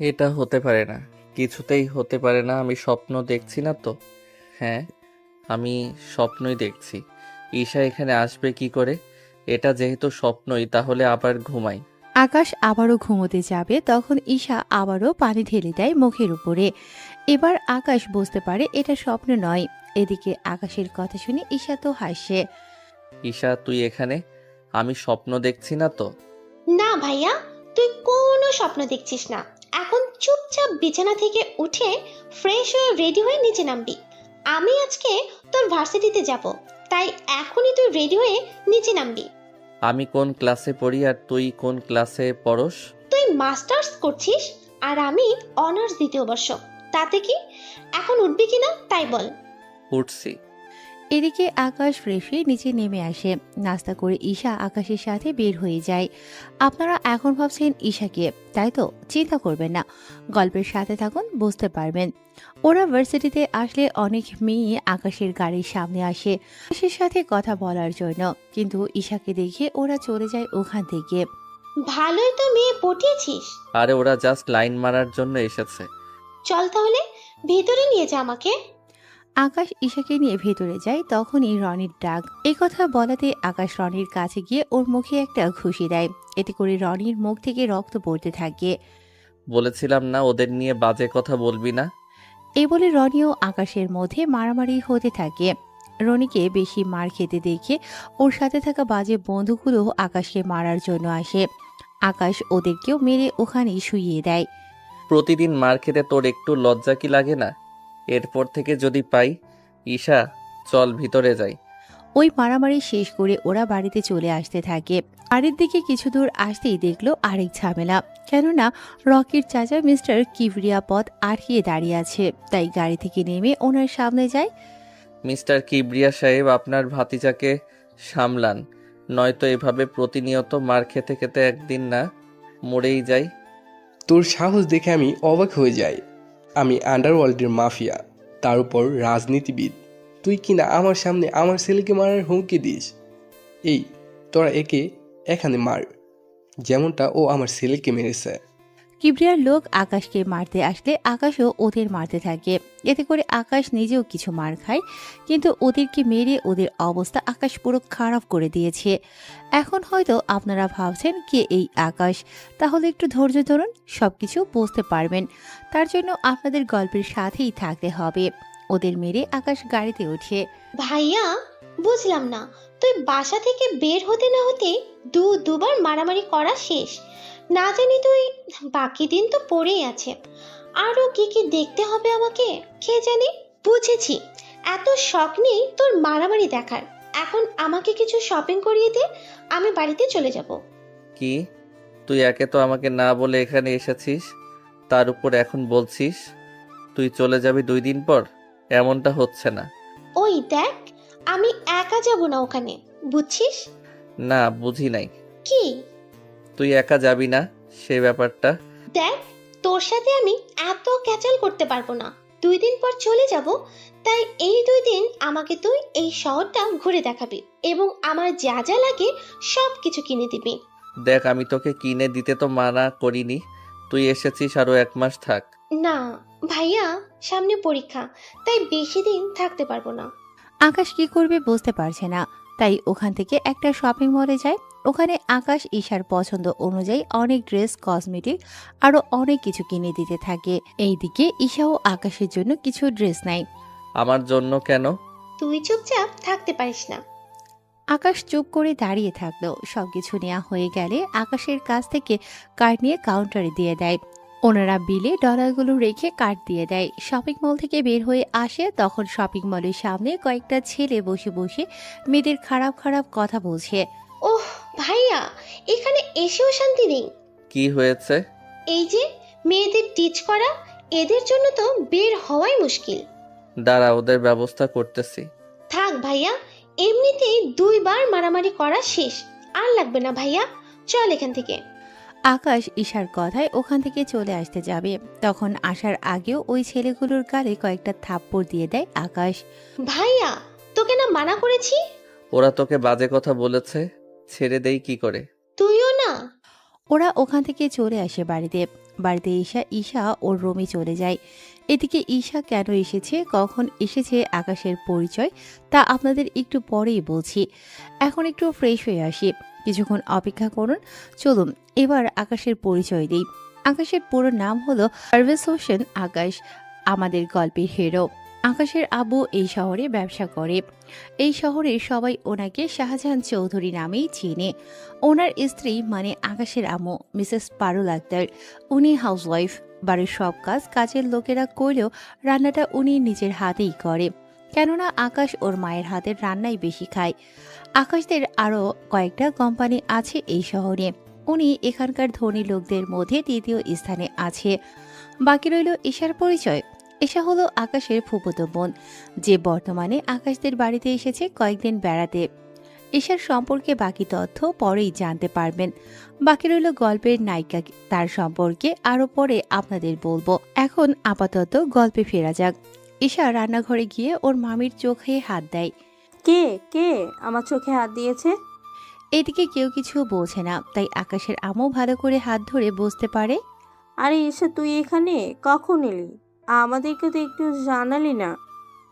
এটা হতে পারে না, কিছুতেই হতে পারে না। আমি স্বপ্ন দেখছি না তো? হ্যাঁ, আমি স্বপ্নই দেখছি। ঈশা এখানে আসবে কি করে? এটা যেহেতু স্বপ্নই, তাহলে আবার ঘুমাই। আকাশ আবারও ঘুমোতে যাবে তখন ঈশা আবারও পানি ঢেলে দেয় মুখের উপরে। এবার আকাশ বুঝতে পারে এটা স্বপ্ন নয়। এদিকে আকাশের কথা শুনে ঈশা তো হাসে। ঈশা, তুই এখানে? আমি স্বপ্ন দেখছি না তো? না ভাইয়া, তুই কোনো স্বপ্ন দেখছিস না। এখন চুপচাপ বিছানা থেকে উঠে ফ্রেশ হয়ে রেডি হয়ে নিচে নামবি। আমি আজকে তোর ভার্সিটিতে যাব, তাই এখনই তুই রেডি হয়ে নিচে নামবি। আমি কোন ক্লাসে পড়ি আর তুই কোন ক্লাসে পড়স? তুই মাস্টার্স করছিস আর আমি অনার্স দ্বিতীয় বর্ষ। তাতে কি? এখন উঠবি কিনা তাই বল। উঠছি। এদিকে আকাশ ফ্রেশ হয়ে নিচে নেমে আসে। নাস্তা করে ঈশা আকাশের সাথে বের হয়ে যায়। আপনারা এখন ভাবছেন ঈশাকে, তাই তো? চিন্তা করবেন না, গল্পের সাথে থাকুন, বুঝতে পারবেন। ওরা ভার্সিটিতে আসলে অনেক মেয়ে আকাশের গাড়ির সামনে আসে আকাশের সাথে কথা বলার জন্য, কিন্তু ঈশাকে দেখে ওরা চলে যায় ওখান থেকে। ভালোই তো মেয়ে পটিয়েছিস। আরে ওরা জাস্ট লাইন মারার জন্য এসেছে। চল তাহলে ভিতরে নিয়ে যা আমাকে। আকাশ ঈশাকে নিয়ে ভেতরে যায়, তখনই রনির ডাক। এই কথা বলাতে আকাশ রনির কাছে গিয়ে ওর মুখে একটা ঘুষি দেয়। এতে করে রনির মুখ থেকে রক্ত পড়তে থাকে। বলেছিলাম না ওদের নিয়ে বাজে কথা বলবি না? এই বলে রনি ও আকাশের মধ্যে মারামারি হতে থাকে। রনিকে বেশি মার খেতে দেখে ওর সাথে থাকা বাজে বন্ধুগুলো আকাশকে মারার জন্য আসে। আকাশ ওদেরকেও মেরে ওখানেই শুইয়ে দেয়। প্রতিদিন মার খেতে তোর একটু লজ্জা কি লাগে না? এরপর থেকে যদি পাই। ঈশা, চল ভিতরে যাই। ওই মারামারি শেষ করে ওরা বাড়িতে চলে আসতে থাকে। বাড়ির দিকে কিছু দূর আসতেই দেখলো আরেক ঝামেলা। কেননা রকির চাচা মিস্টার কিবরিয়া পথ আটকিয়ে দাঁড়িয়ে আছে, তাই গাড়ি থেকে নেমে ওনার সামনে যায়। মিস্টার কিবরিয়া সাহেব, আপনার ভাতিজাকে সামলান, নয়তো এভাবে প্রতিনিয়ত মার খেতে খেতে একদিন না মরেই যাই। তোর সাহস দেখে আমি অবাক হয়ে যাই। আমি আন্ডারওয়ার্ল্ডের মাফিয়া, তার উপর রাজনীতিবিদ। তুই কিনা আমার সামনে আমার ছেলেকে মারার হুমকি দিস। এই, তোরা একে এখানে মার, যেমনটা ও আমার ছেলেকে মেরেছে। কিবরিয়ার লোক আকাশকে মারতে আসলে আকাশও ওদের মারতে থাকে। এতে করে আকাশ নিজেও কিছু মার খায়, কিন্তু ওদেরকে মেরে ওদের অবস্থা আকাশ পুরো খারাপ করে দিয়েছে। এখন হয়তো আপনারা ভাবছেন কে এই আকাশ, তাহলে একটু ধৈর্য ধরুন, সবকিছু বুঝতে পারবেন। তার জন্য আপনাদের গল্পের সাথেই থাকতে হবে। ওদের মেরে আকাশ গাড়িতে ওঠে। ভাইয়া, বুঝলাম না, তুই বাসা থেকে বের হতে না হতে দুবার মারামারি করা শেষ। না জানি তুই বাকি দিন তো পড়েই আছে। আরো কি কি দেখতে হবে আমাকে কে জানে। বুঝেছি, এত শখ নেই তোর মারামারি দেখার। এখন আমাকে কিছু শপিং করিয়ে দে, আমি বাড়িতে চলে যাব। কি? তুই একে তো আমাকে না বলে এখানে এসেছিস, তার উপর এখন বলছিস তুই চলে যাবি 2 দিন পর? এমনটা হচ্ছে না। ওই দেখ, আমি একা যাব না ওখানে, বুঝছিস? না, বুঝি নাই। কি? তুই একা যাবি না, সে ব্যাপারটা। দেখ, তোর সাথে আমি এত ক্যাচাল করতে পারবো না। 2 দিন পর চলে যাব, তাই এই 2 দিন আমাকে তুই এই শহরটা ঘুরে দেখাবি এবং আমার যা যা লাগে সব কিছু কিনে দিবি। দেখ, আমি তোকে কিনে দিতে তো মানা করিনি, তুই এসেছিস, আরো 1 মাস থাক। না ভাইয়া, সামনে পরীক্ষা, তাই বেশি দিন থাকতে পারবো না। আকাশ কি করবে বুঝতে পারছে না, তাই ওখান থেকে একটা শপিং মলে যায়। ওখানে আকাশ ঈশার পছন্দ অনুযায়ী অনেক ড্রেস, কসমেটিক আরো অনেক কিছু কিনে দিতে থাকে। এইদিকে ঈশাও আকাশের জন্য কিছু ড্রেস নেয়। আমার জন্য কেন? তুই চুপচাপ থাকতে পারিস না? আকাশ চুপ করে দাঁড়িয়ে থাকলো। সবকিছু নেওয়া হয়ে গেলে আকাশের কাছ থেকে কার্ড নিয়ে কাউন্টারে দিয়ে দেয়। ওনারা বিলে ডলারগুলো রেখে কার্ড দিয়ে দেয়। শপিং মল থেকে বের হয়ে আসে, তখন শপিং মলের সামনে কয়েকটা ছেলে বসে বসে মেয়েদের খারাপ খারাপ কথা বলছে। ওহ ভাইয়া, এখানে এসেও শান্তি নেই। কি হয়েছে? এই যে মেয়েদের টিচ করা, এদের জন্য তো বের হওয়াই মুশকিল। দাঁড়া, ওদের ব্যবস্থা করতেছি। থাক ভাইয়া, এমনিতেই 2বার মারামারি করা শেষ, আর লাগবে না ভাইয়া, চল এখান থেকে। আকাশ ঈশার কথায় ওখান থেকে চলে আসতে যাবে, তখন আসার আগেও ওই ছেলেগুলোর গালে কয়েকটা থাপ্পড় দিয়ে দেয় আকাশ। ভাইয়া, তোকে না মানা করেছি? ওরা তোকে বাজে কথা বলেছে, ছেড়ে দেই কি করে? তুইও না? ওরা ওখান থেকে চলে আসে বাড়িতে। বাড়িতে ঈশা ওর রুমে চলে যায়। এদিকে ঈশা কেন এসেছে, কখন এসেছে, আকাশের পরিচয় তা আপনাদের একটু পরেই বলছি। এখন একটু ফ্রেশ হয়ে আসি, কিছুক্ষণ অপেক্ষা করুন। চলুন এবার আকাশের পরিচয় দিই। আকাশের পুরো নাম হলো পারভেজ হোসেন আকাশ, আমাদের গল্পের হিরো। আকাশের আব্বু এই শহরে ব্যবসা করে। এই শহরের সবাই ওনাকে শাহজাহান চৌধুরী নামেই চিনে। ওনার স্ত্রী মানে আকাশের আম্মু মিসেস পারুল আক্তার, উনি হাউসওয়াইফ। বাড়ির সব কাজের লোকেরা করলেও রান্নাটা উনি নিজের হাতেই করে, কেননা আকাশ ওর মায়ের হাতের রান্নাই বেশি খায়। আকাশদের আরও কয়েকটা কোম্পানি আছে এই শহরে। উনি এখানকার ধনী লোকদের মধ্যে তৃতীয় স্থানে আছে। বাকি রইল ঈশার পরিচয়। ঈশা হলো আকাশের ফুফুতো বোন, যে বর্তমানে আকাশদের বাড়িতে এসেছে কয়েকদিন বেড়াতে। ঈশার সম্পর্কে বাকি তথ্য পরেই জানতে পারবেন। বাকি রইল গল্পের নায়িকা, তার সম্পর্কে আরো পরে আপনাদের বলবো। এখন আপাতত গল্পে ফেরা যাক। ঈশা রান্নাঘরে গিয়ে ওর মামির চোখে হাত দেয়। কে কে আমার চোখে হাত দিয়েছে? এদিকে কেউ কিছু বলছে না, তাই আকাশের আম্মু ভালো করে হাত ধরে বসতে পারে। আরে এসে তুই এখানে কখন এলি? আমাদেরকে তো একটু জানালি না।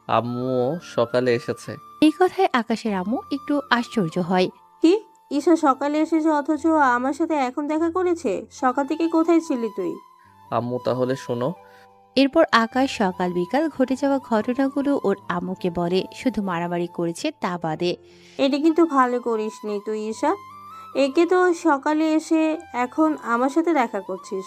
আম্মুও সকালে এসেছে। এই কথায় আকাশের আম্মু একটু আশ্চর্য হয়। কি, ঈশা সকালে এসেছে অথচ আমার সাথে এখন দেখা করেছে? সকাল থেকে কোথায় ছিলি তুই? আম্মু তাহলে শোনো। এরপর আকাশ সকাল বিকাল ঘটে যাওয়া ঘটনাগুলো ওর আম্মুকে বলে, শুধু মারামারি করেছে তা বাদে। এটা কিন্তু ভালো করিসনি তুই ঈশা। একে তো সকালে এসে এখন আমার সাথে দেখা করছিস,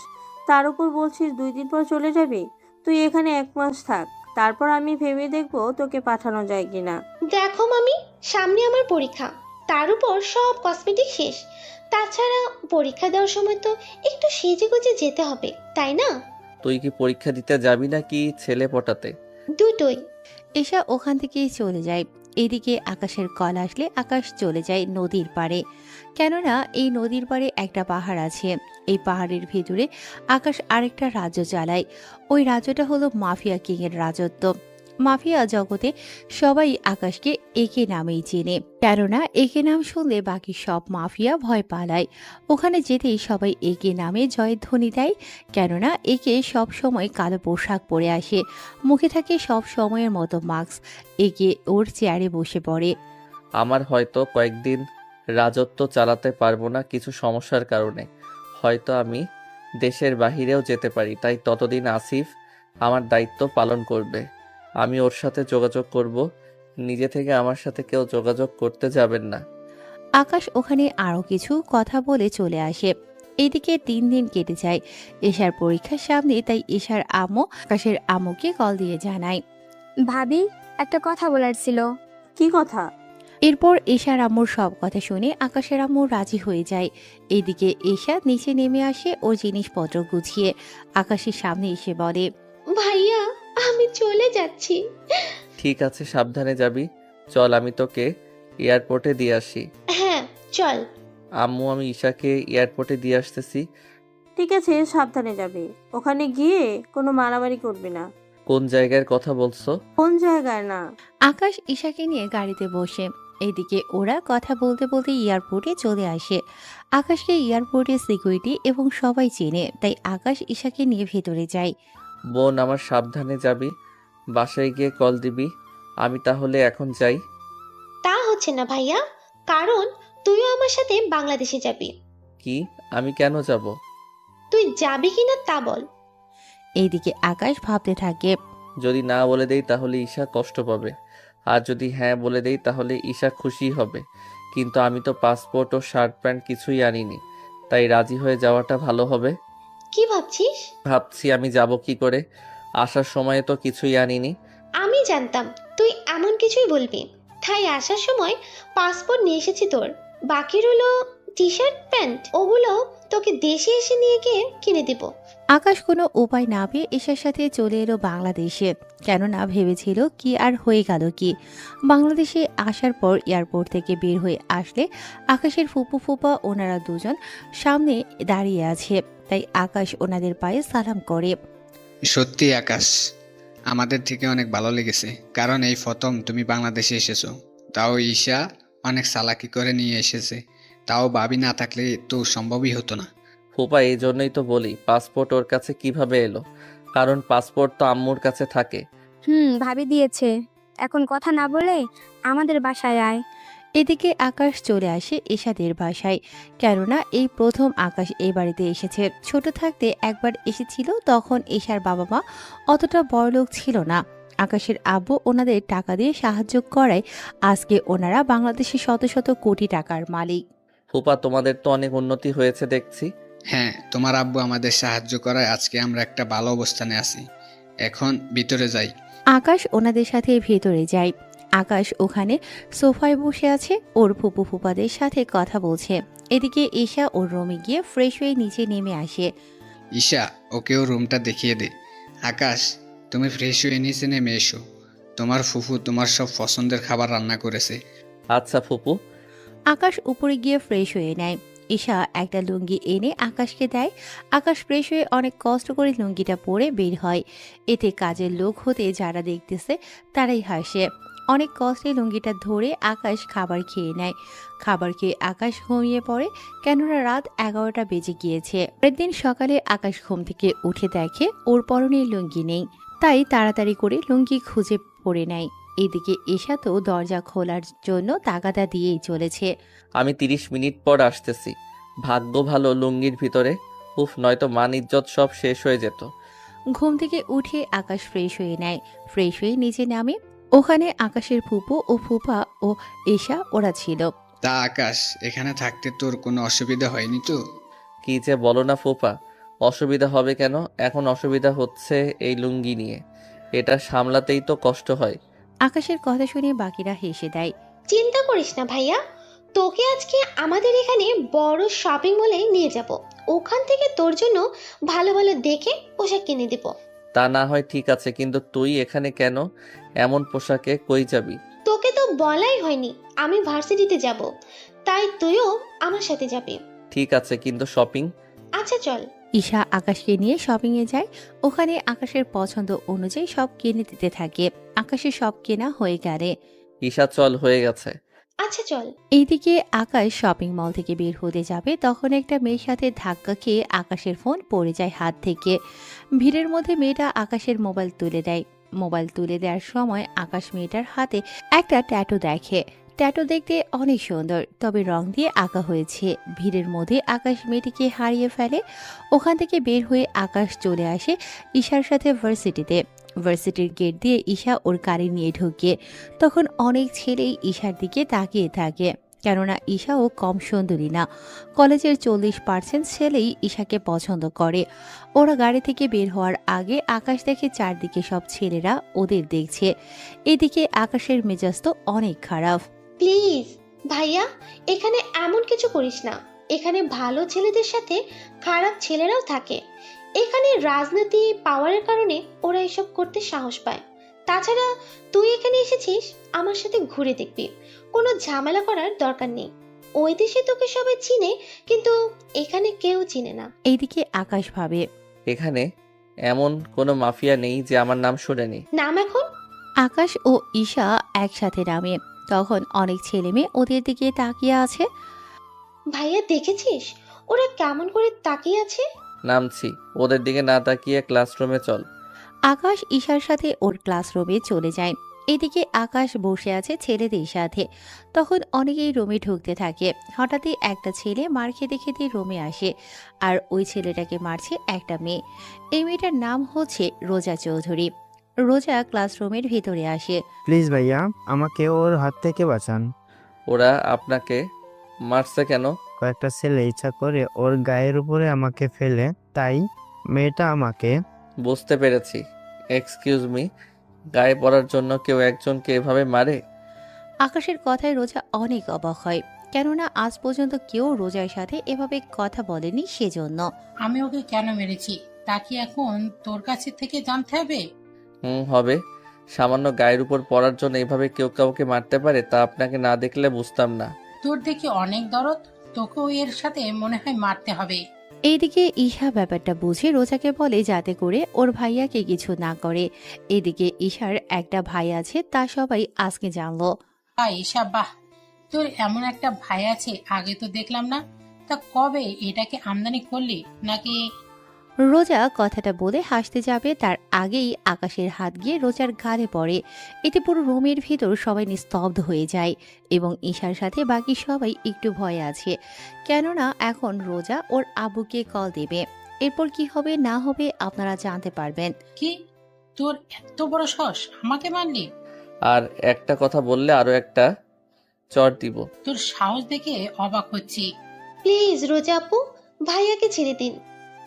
তার উপর বলছিস 2 দিন পর চলে যাবি। তুই এখানে 1 মাস থাক, তারপর আমি ভেবে দেখবো তোকে পাঠানো যায় কিনা। দেখো মামি, সামনে আমার পরীক্ষা, তার উপর সব কসমেটিক শেষ। তাছাড়া পরীক্ষা দেওয়ার সময় তো একটু সেজে গুজে যেতে হবে, তাই না? তুই কি পরীক্ষা দিতে যাবি নাকি ছেলে পটাতে? দুটোই। ঈশা ওখান থেকেই চলে যায়। এদিকে আকাশের কল আসলে আকাশ চলে যায় নদীর পাড়ে, কেননা এই নদীর পাড়ে একটা পাহাড় আছে। এই পাহাড়ের ভিতরে আকাশ আরেকটা রাজ্য চালায়। ওই রাজ্যটা হলো মাফিয়া কিং এর রাজত্ব। মাফিয়া জগতে সবাই আকাশকে একে নামেই চেনে, কেননা একে নাম শুনলে বাকি সব মাফিয়া ভয় পালায়। ওখানে যেতেই সবাই একে নামে জয়ধ্বনি দেয়, কেননা একে সব সময় কালো পোশাক পরে আসে, মুখে থাকে সব সময়ের মতো মাস্ক। একে ওর চেয়ারে বসে পড়ে। আমার হয়তো কয়েকদিন রাজত্ব চালাতে পারবো না কিছু সমস্যার কারণে। হয়তো আমি দেশের বাহিরেও যেতে পারি, তাই ততদিন আসিফ আমার দায়িত্ব পালন করবে। আমি ওর সাথে যোগাযোগ করব। নিজে থেকে আমার সাথে কেউ যোগাযোগ করতে যাবেন না। আকাশ ওখানে আরো কিছু কথা বলে চলে আসে। এদিকে 3 দিন কেটে যায়। ঈশার পরীক্ষার সামনে, তাই ঈশার আম্মু আকাশের আম্মুকে কল দিয়ে জানায়। ভাবি, একটা কথা বলার ছিল। কি কথা? এরপর ঈশার আম্মুর সব কথা শুনে আকাশের আম্মু রাজি হয়ে যায়। এদিকে ঈশা নিচে নেমে আসে ওর জিনিসপত্র গুছিয়ে আকাশের সামনে এসে বলে, ভাইয়া, আমি চলে যাচ্ছি। ঠিক আছে, সাবধানে যাবি। চল আমি তোকে এয়ারপোর্টে দিয়ে আসি। হ্যাঁ চল। আম্মু, আমি ঈশাকে এয়ারপোর্টে দিয়ে আসতেছি। ঠিক আছে, সাবধানে যাবে। ওখানে গিয়ে কোনো মারামারি করবি না। কোন জায়গার কথা বলছো? কোন জায়গায় না? আকাশ ঈশাকে নিয়ে গাড়িতে বসে। এদিকে ওরা কথা বলতে বলতে এয়ারপোর্টে চলে আসে। আকাশকে এয়ারপোর্টে সিকিউরিটি এবং সবাই চেনে, তাই আকাশ ঈশাকে নিয়ে ভেতরে যায়। বোন আমার, সাবধানে যাবি। বাসায় গিয়ে কল দিবি। আমি তাহলে এখন যাই। তা হচ্ছে না ভাইয়া, কারণ তুইও আমার সাথে বাংলাদেশে যাবি। কি? আমি কেন যাব? তুই যাবি কিনা তা বল। এইদিকে আকাশ ভাবতে থাকে। যদি না বলে দেই তাহলে ঈশা কষ্ট পাবে, আর যদি হ্যাঁ বলে দেই তাহলে ঈশা খুশি হবে। কিন্তু আমি তো পাসপোর্ট ও শার্ট প্যান্ট কিছুই আনিনি, তাই রাজি হয়ে যাওয়াটা ভালো হবে। কি ভাবছিস? ভাবছি আমি যাব কি করে, আসার সময়ে তো কিছুই আনিনি। আমি জানতাম তুই এমন কিছুই বলবি, তাই আসার সময় পাসপোর্ট নিয়ে এসেছি তোর। বাকি রইলো টি শার্ট প্যান্ট, ওগুলো তোকে দেশে এসে নিয়ে গিয়ে কিনে দেব। আকাশ কোনো উপায় না পেয়ে ঈশার সাথে চলে এলো বাংলাদেশে, কেননা ভেবেছিল কি আর হয়ে গেল কি। বাংলাদেশে আসার পর এয়ারপোর্ট থেকে বের হয়ে আসলে আকাশের ফুপু ফুপা ওনারা দুজন সামনে দাঁড়িয়ে আছে, তাই আকাশ ওনাদের পায়ে সালাম করে। সত্যি আকাশ, আমাদের থেকে অনেক ভালো লেগেছে, কারণ এই প্রথম তুমি বাংলাদেশে এসেছো। তাও ঈশা অনেক চালাকি করে নিয়ে এসেছে, তাও ভাবি না থাকলে তো সম্ভবই হতো না। ফুপা এই জন্যই তো বলি পাসপোর্ট ওর কাছে কিভাবে এলো, কারণ পাসপোর্ট তো আম্মুর কাছে থাকে। ভাবি দিয়েছে। এখন কথা না বলে আমাদের বাসায় আয়। এদিকে আকাশ চলে আসে এশাদের বাসায়। কেননা এই প্রথম আকাশ এই বাড়িতে এসেছে। ছোট থাকতে একবার এসেছিল, তখন এশার বাবা মা অতটা বড়লোক ছিল না। আকাশের আব্বু ওনাদের টাকা দিয়ে সাহায্য করায় আজকে ওনারা বাংলাদেশে শত শত কোটি টাকার মালিক। ফুপা তোমাদের তো অনেক উন্নতি হয়েছে দেখছি। হ্যাঁ, তোমার আব্বু আমাদের সাহায্য করায় আজকে আমরা একটা ভালো অবস্থানে আছি। এখন ভিতরে যাই। আকাশ ওনাদের সাথে ভেতরে যায়। আকাশ ওখানে সোফায় বসে আছে, ওর ফুপু ফুপাদের সাথে কথা বলছে। এদিকে ঈশা ওর রুমে গিয়ে ফ্রেশ হয়ে নিচে নেমে আসে। ঈশা, ওকেও রুমটা দেখিয়ে দে। আকাশ, তুমি ফ্রেশ হয়ে নিচে নেমে এসো। তোমার ফুফু তোমার সব পছন্দের খাবার রান্না করেছে। আচ্ছা ফুপু। আকাশ উপরে গিয়ে ফ্রেশ হয়ে নেয়। ঈশা একটা লুঙ্গি এনে আকাশকে দেয়। আকাশ ফ্রেশ হয়ে অনেক কষ্ট করে লুঙ্গিটা পরে বের হয়। এতে কাজের লোক হতে যারা দেখতেছে তারাই হাসে। অনেক কষ্টে লুঙ্গিটা ধরে আকাশ খাবার খেয়ে নেয়। খাবার খেয়ে আকাশ ঘুমিয়ে পড়ে, কেননা রাত 11টা বেজে গিয়েছে। পরের দিন সকালে আকাশ ঘুম থেকে উঠে দেখে ওর পরনে লুঙ্গি নেই, তাই তাড়াতাড়ি করে লুঙ্গি খুঁজে পড়ে নেয়। এদিকে ঈশা তো দরজা খোলার জন্য তাগাদা দিয়েই চলেছে। আমি 30 মিনিট পর আসতেছি। ভাগ্য ভালো লুঙ্গির ভিতরে। উফ, নয়তো মান ইজ্জত সব শেষ হয়ে যেত। ঘুম থেকে উঠে আকাশ ফ্রেশ হয়ে নেয়। ফ্রেশ হয়ে নিচে নামে। ওখানে আকাশের ফুপু ও ফুপা ও ঈশা ওরা ছিল। তা আকাশ, এখানে থাকতে তোর কোনো অসুবিধা হয়নি তো? কি যে বলো না ফুপা, অসুবিধা হবে কেন? এখন অসুবিধা হচ্ছে এই লুঙ্গি নিয়ে। এটা সামলাতেই তো কষ্ট হয়। আকাশের কথা শুনে বাকিরা হেসে দেয়। চিন্তা করিস না ভাইয়া, তোকে আজকে আমাদের এখানে বড় শপিং মলে নিয়ে যাব। ওখান থেকে তোর জন্য ভালো ভালো দেখে পোশাক কিনে দেব। তা না হয় ঠিক আছে, কিন্তু তুই এখানে কেন? এমন পোশাকে কই যাবি? তোকে তো বলাই হয়নি আমি ভার্সিটিতে যাব, তাই তুইও আমার সাথে যাবি। ঠিক আছে, কিন্তু শপিং? আচ্ছা চল। ঈশা আকাশকে নিয়ে শপিংয়ে যায়। ওখানে আকাশের পছন্দ অনুযায়ী সব কিনে দিতে থাকে। আকাশের সব কেনা হয়ে গেলে ঈশা চল, হয়ে গেছে। আচ্ছা চল। এইদিকে আকাশ শপিং মল থেকে বের হতে যাবে, তখন একটা মেয়ের সাথে ধাক্কা খেয়ে আকাশের ফোন পড়ে যায় হাত থেকে। ভিড়ের মধ্যে মেয়েটা আকাশের মোবাইল তুলে দেয়। মোবাইল তুলে দেওয়ার সময় আকাশ মেয়েটার হাতে একটা ট্যাটু দেখে। ট্যাটু দেখতে অনেক সুন্দর, তবে রং দিয়ে আঁকা হয়েছে। ভিড়ের মধ্যে আকাশ মেয়েটিকে হারিয়ে ফেলে। ওখান থেকে বের হয়ে আকাশ চলে আসে ঈশার সাথে ভার্সিটিতে। ভার্সিটির গেট দিয়ে ঈশা ওর গাড়ি নিয়ে ঢুকে। তখন অনেক ছেলেই ঈশার দিকে তাকিয়ে থাকে, কেননা ঈশাও কম সুন্দরী না। কলেজের 40% ছেলেই ঈশাকে পছন্দ করে। ওরা গাড়ি থেকে বের হওয়ার আগে আকাশ দেখে চারদিকে সব ছেলেরা ওদের দেখছে। এদিকে আকাশের মেজাজ তো অনেক খারাপ। প্লিজ ভাইয়া, এখানে এমন কিছু করিস না। এখানে ভালো ছেলেদের সাথে খারাপ ছেলেরাও থাকে। এখানে রাজনীতি পাওয়ারের কারণে ওরা এসব করতে সাহস পায়। তাছাড়া তুই এখানে এসেছিস আমার সাথে ঘুরে দেখবি, কোনো ঝামেলা করার দরকার নেই। ওই দেশে তোকে সবাই চিনে, কিন্তু এখানে কেউ চিনে না। এইদিকে আকাশ ভাবে, এখানে এমন কোনো মাফিয়া নেই যে আমার নাম শোনেনি। নাম এখন? আকাশ ও ঈশা একসাথে নামে। তখন অনেক ছেলে মেয়ে ওদের দিকে তাকিয়ে আছে। ভাইয়া দেখেছিস ওরা কেমন করে তাকিয়ে আছে? নামছি। ওদের দিকে না তাকিয়ে ক্লাসরুমে চল। আকাশ ঈশার সাথে ওর ক্লাসরুমে চলে যায়। এদিকে আকাশ বসে আছে ছেলেদের সাথে। তখন অনেকেই রুমে ঢুকতে থাকে। হঠাৎই একটা ছেলে মার খেতে খেতে রুমে আসে, আর ওই ছেলেটাকে মারছে একটা মেয়ে। এই মেয়েটার নাম হচ্ছে রোজা চৌধুরী। রোজা ক্লাসরুমের ভিতরে আসে। প্লিজ ভাইয়া, আমাকে ওর হাত থেকে বাঁচান। ওরা আপনাকে মারছে কেন? কয়েকটা ছেলে ইচ্ছা করে ওর গায়ের উপরে আমাকে ফেলে, তাই মেয়েটা আমাকে। বুঝতে পেরেছি। এক্সকিউজ মি, গায়ে পড়ার জন্য কেউ একজনকে এভাবে মারে? আকাশের কথায় রোজা অনেক অবাক হয়, কেননা আজ পর্যন্ত কেউ রোজার সাথে এভাবে কথা বলেনি। সেজন্য আমি ওকে কেন মেরেছি তা কি এখন তোর কাছে থেকে জানতে হবে? হবে। সামান্য গায়ের উপর পড়ার জন্য এভাবে কেউ কাউকে মারতে পারে, তা আপনাকে না দেখলে বুঝতাম না। তোর দেখি অনেক দরদ, তোকেও এর সাথে মনে হয় মারতে হবে। এইদিকে ঈশা ব্যাপারটা বুঝে রোজাকে বলে যাতে করে ওর ভাইয়াকে কিছু না করে। এদিকে ঈশার একটা ভাই আছে, তা সবাই আজকে জানলো। ঈশা, বাহ, তোর এমন একটা ভাই আছে, আগে তো দেখলাম না। তা কবে এটাকে আমদানি করলি নাকি? রোজা কথাটা বলে হাসতে যাবে তার আগেই আকাশের হাত গিয়ে রোজার গালে পড়ে। এতে পুরো রুমের ভিতর সবাই নিস্তব্ধ হয়ে যায় এবং ঈশার সাথে বাকি সবাই একটু ভয়ে আছে, কেননা এখন রোজা ওর আব্বুকে কল দেবে। এরপর কি হবে না হবে আপনারা জানতে পারবেন। কি, তোর এত বড় সাহস আমাকে মারলি? আর একটা কথা বললে আরো একটা চড় দিব। তোর সাহস দেখে অবাক হচ্ছি। প্লিজ রোজা আপু, ভাইয়াকে ছেড়ে দিন।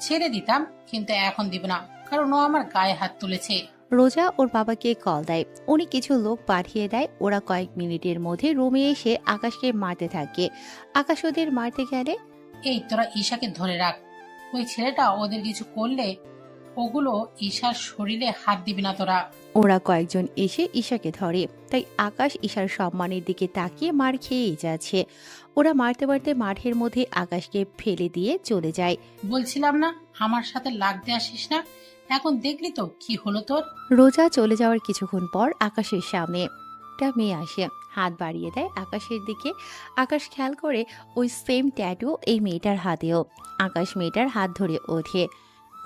ছেড়ে দিতাম, কিন্তু এখন দিব না, কারণ ও আমার গায়ে হাত তুলেছে। রোজা ওর বাবাকে কল দেয়, উনি কিছু লোক পাঠিয়ে দেয়। ওরা কয়েক মিনিটের মধ্যে রুমে এসে আকাশকে মারতে থাকে। আকাশ ওদের মারতে গেলে, এই তোরা ঈশাকে ধরে রাখ, ওই ছেলেটা ওদের কিছু করলে ওগুলো ঈশার শরীরে হাত দিবি না তোরা। ওরা কয়েকজন এসে ঈশাকে ধরে, তাই আকাশ ঈশার সম্মানের দিকে তাকিয়ে মার খেয়েই যাচ্ছে। ওরা মারতে মারতে মাঠের মধ্যে আকাশকে ফেলে দিয়ে চলে যায়। বলছিলাম না আমার সাথে লাগতে আসিস না, এখন দেখলি তো কি হলো তোর। রোজা চলে যাওয়ার কিছুক্ষণ পর আকাশের সামনে একটা মেয়ে আসে, হাত বাড়িয়ে দেয় আকাশের দিকে। আকাশ খেয়াল করে ওই সেম ট্যাটু এই মেয়েটার হাতেও। আকাশ মেয়েটার হাত ধরে ওঠে।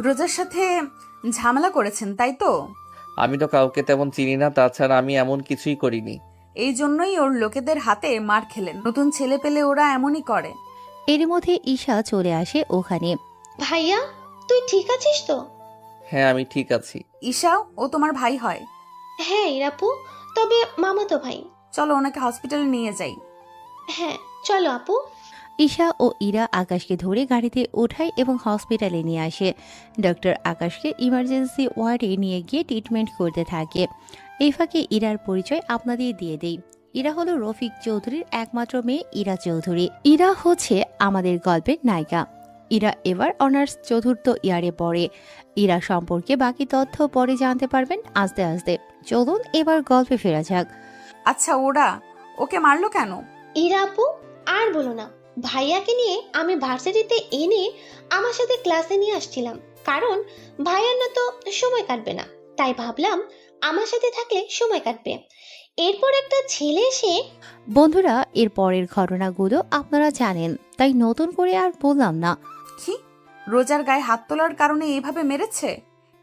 রোজার সাথে ঝামেলা করেছেন তাই তো? আমি তো কাউকে তেমন চিনি না, তাছাড়া আমি এমন কিছুই করিনি। এই জন্যই ওর লোকেদের হাতে মার খেলেন। নতুন ছেলে পেলে ওরা এমনই করে। এর মধ্যে ঈশা চলে আসে ওখানে। ভাইয়া, তুই ঠিক আছিস তো? হ্যাঁ, আমি ঠিক আছি। ঈশা, ও তোমার ভাই হয়? হ্যাঁ ইরাপু, তবে মামাতো ভাই। চলো ওনাকে হসপিটালে নিয়ে যাই। হ্যাঁ চলো আপু। ঈশা ও ইরা আকাশকে ধরে গাড়িতে ওঠায় এবং হসপিটালে নিয়ে আসে। ডক্টর আকাশকে ইমার্জেন্সি ওয়ার্ডে নিয়ে গিয়ে ট্রিটমেন্ট করতে থাকে। এই ফাঁকে ইরার পরিচয় আপনাদের দিয়ে দেই। ইরা হলো রফিক চৌধুরীর একমাত্র মেয়ে ইরা চৌধুরী। ইরা হচ্ছে আমাদের গল্পের নায়িকা। ইরা এবার অনার্স চতুর্থ ইয়ারে পড়ে। ইরা সম্পর্কে বাকি তথ্য পরে জানতে পারবেন আস্তে আস্তে। চলুন এবার গল্পে ফেরা যাক। আচ্ছা, ওরা ওকে মারলো কেন? ইরাপু, আর বলো না, ভাইয়াকে নিয়ে আমি ভার্সিটিতে এনে আমার সাথে ক্লাসে নিয়ে আসছিলাম, কারণ ভাইয়ার না তো সময় কাটবে না, তাই ভাবলাম আমার সাথে থাকলে সময় কাটবে। এরপর একটা ছেলে এসে, বন্ধুরা, এর পরের ঘটনাগুলো আপনারা জানেন, তাই নতুন করে আর বললাম না। কি, রোজার গায়ে হাত তোলার কারণে এইভাবে মেরেছে?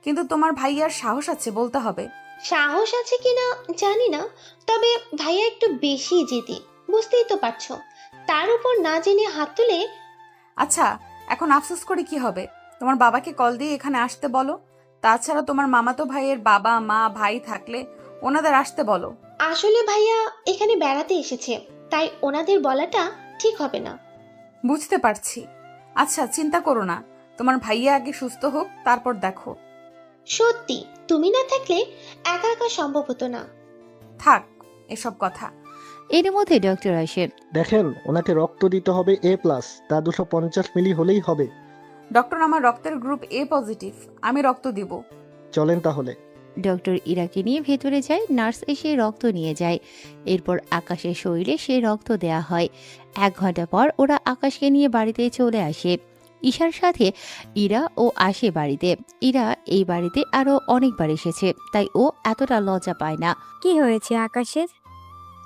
কিন্তু তোমার ভাইয়ার সাহস আছে বলতে হবে। সাহস আছে কিনা জানি না, তবে ভাইয়া একটু বেশি জেদি, বুঝতেই তো পারছো। তার উপর না জেনে হাত তুলে। আচ্ছা, এখন আফসোস করে কি হবে? তোমার বাবাকে কল দিয়ে এখানে আসতে বলো। তাছাড়া তোমার মামাতো ভাইয়ের বাবা মা ভাই থাকলে ওনাদের আসতে বলো। আসলে ভাইয়া এখানে বেড়াতে এসেছে, তাই ওনাদের বলাটা ঠিক হবে না। বুঝতে পারছি। আচ্ছা, চিন্তা করো না, তোমার ভাইয়া আগে সুস্থ হোক, তারপর দেখো। সত্যি তুমি না থাকলে একা একা সম্ভব হতো না। থাক এসব কথা। এর মধ্যে ডক্টর আসে। দেখেন, ওনাকে রক্ত দিতে হবে A+, তা 250 মিলি হলেই হবে। ডক্টর, আমার রক্তের গ্রুপ A পজিটিভ, আমি রক্ত দিব। চলেন তাহলে। ডক্টর ইরাকে নিয়ে ভেতরে যায়। নার্স এসে রক্ত নিয়ে যায়। এরপর আকাশের শরীরে সে রক্ত দেয়া হয়। 1 ঘন্টা পর ওরা আকাশকে নিয়ে বাড়িতে চলে আসে। ঈশার সাথে ইরা ও আসে বাড়িতে। ইরা এই বাড়িতে আরো অনেকবার এসেছে, তাই ও এতটা লজ্জা পায় না। কি হয়েছে আকাশের?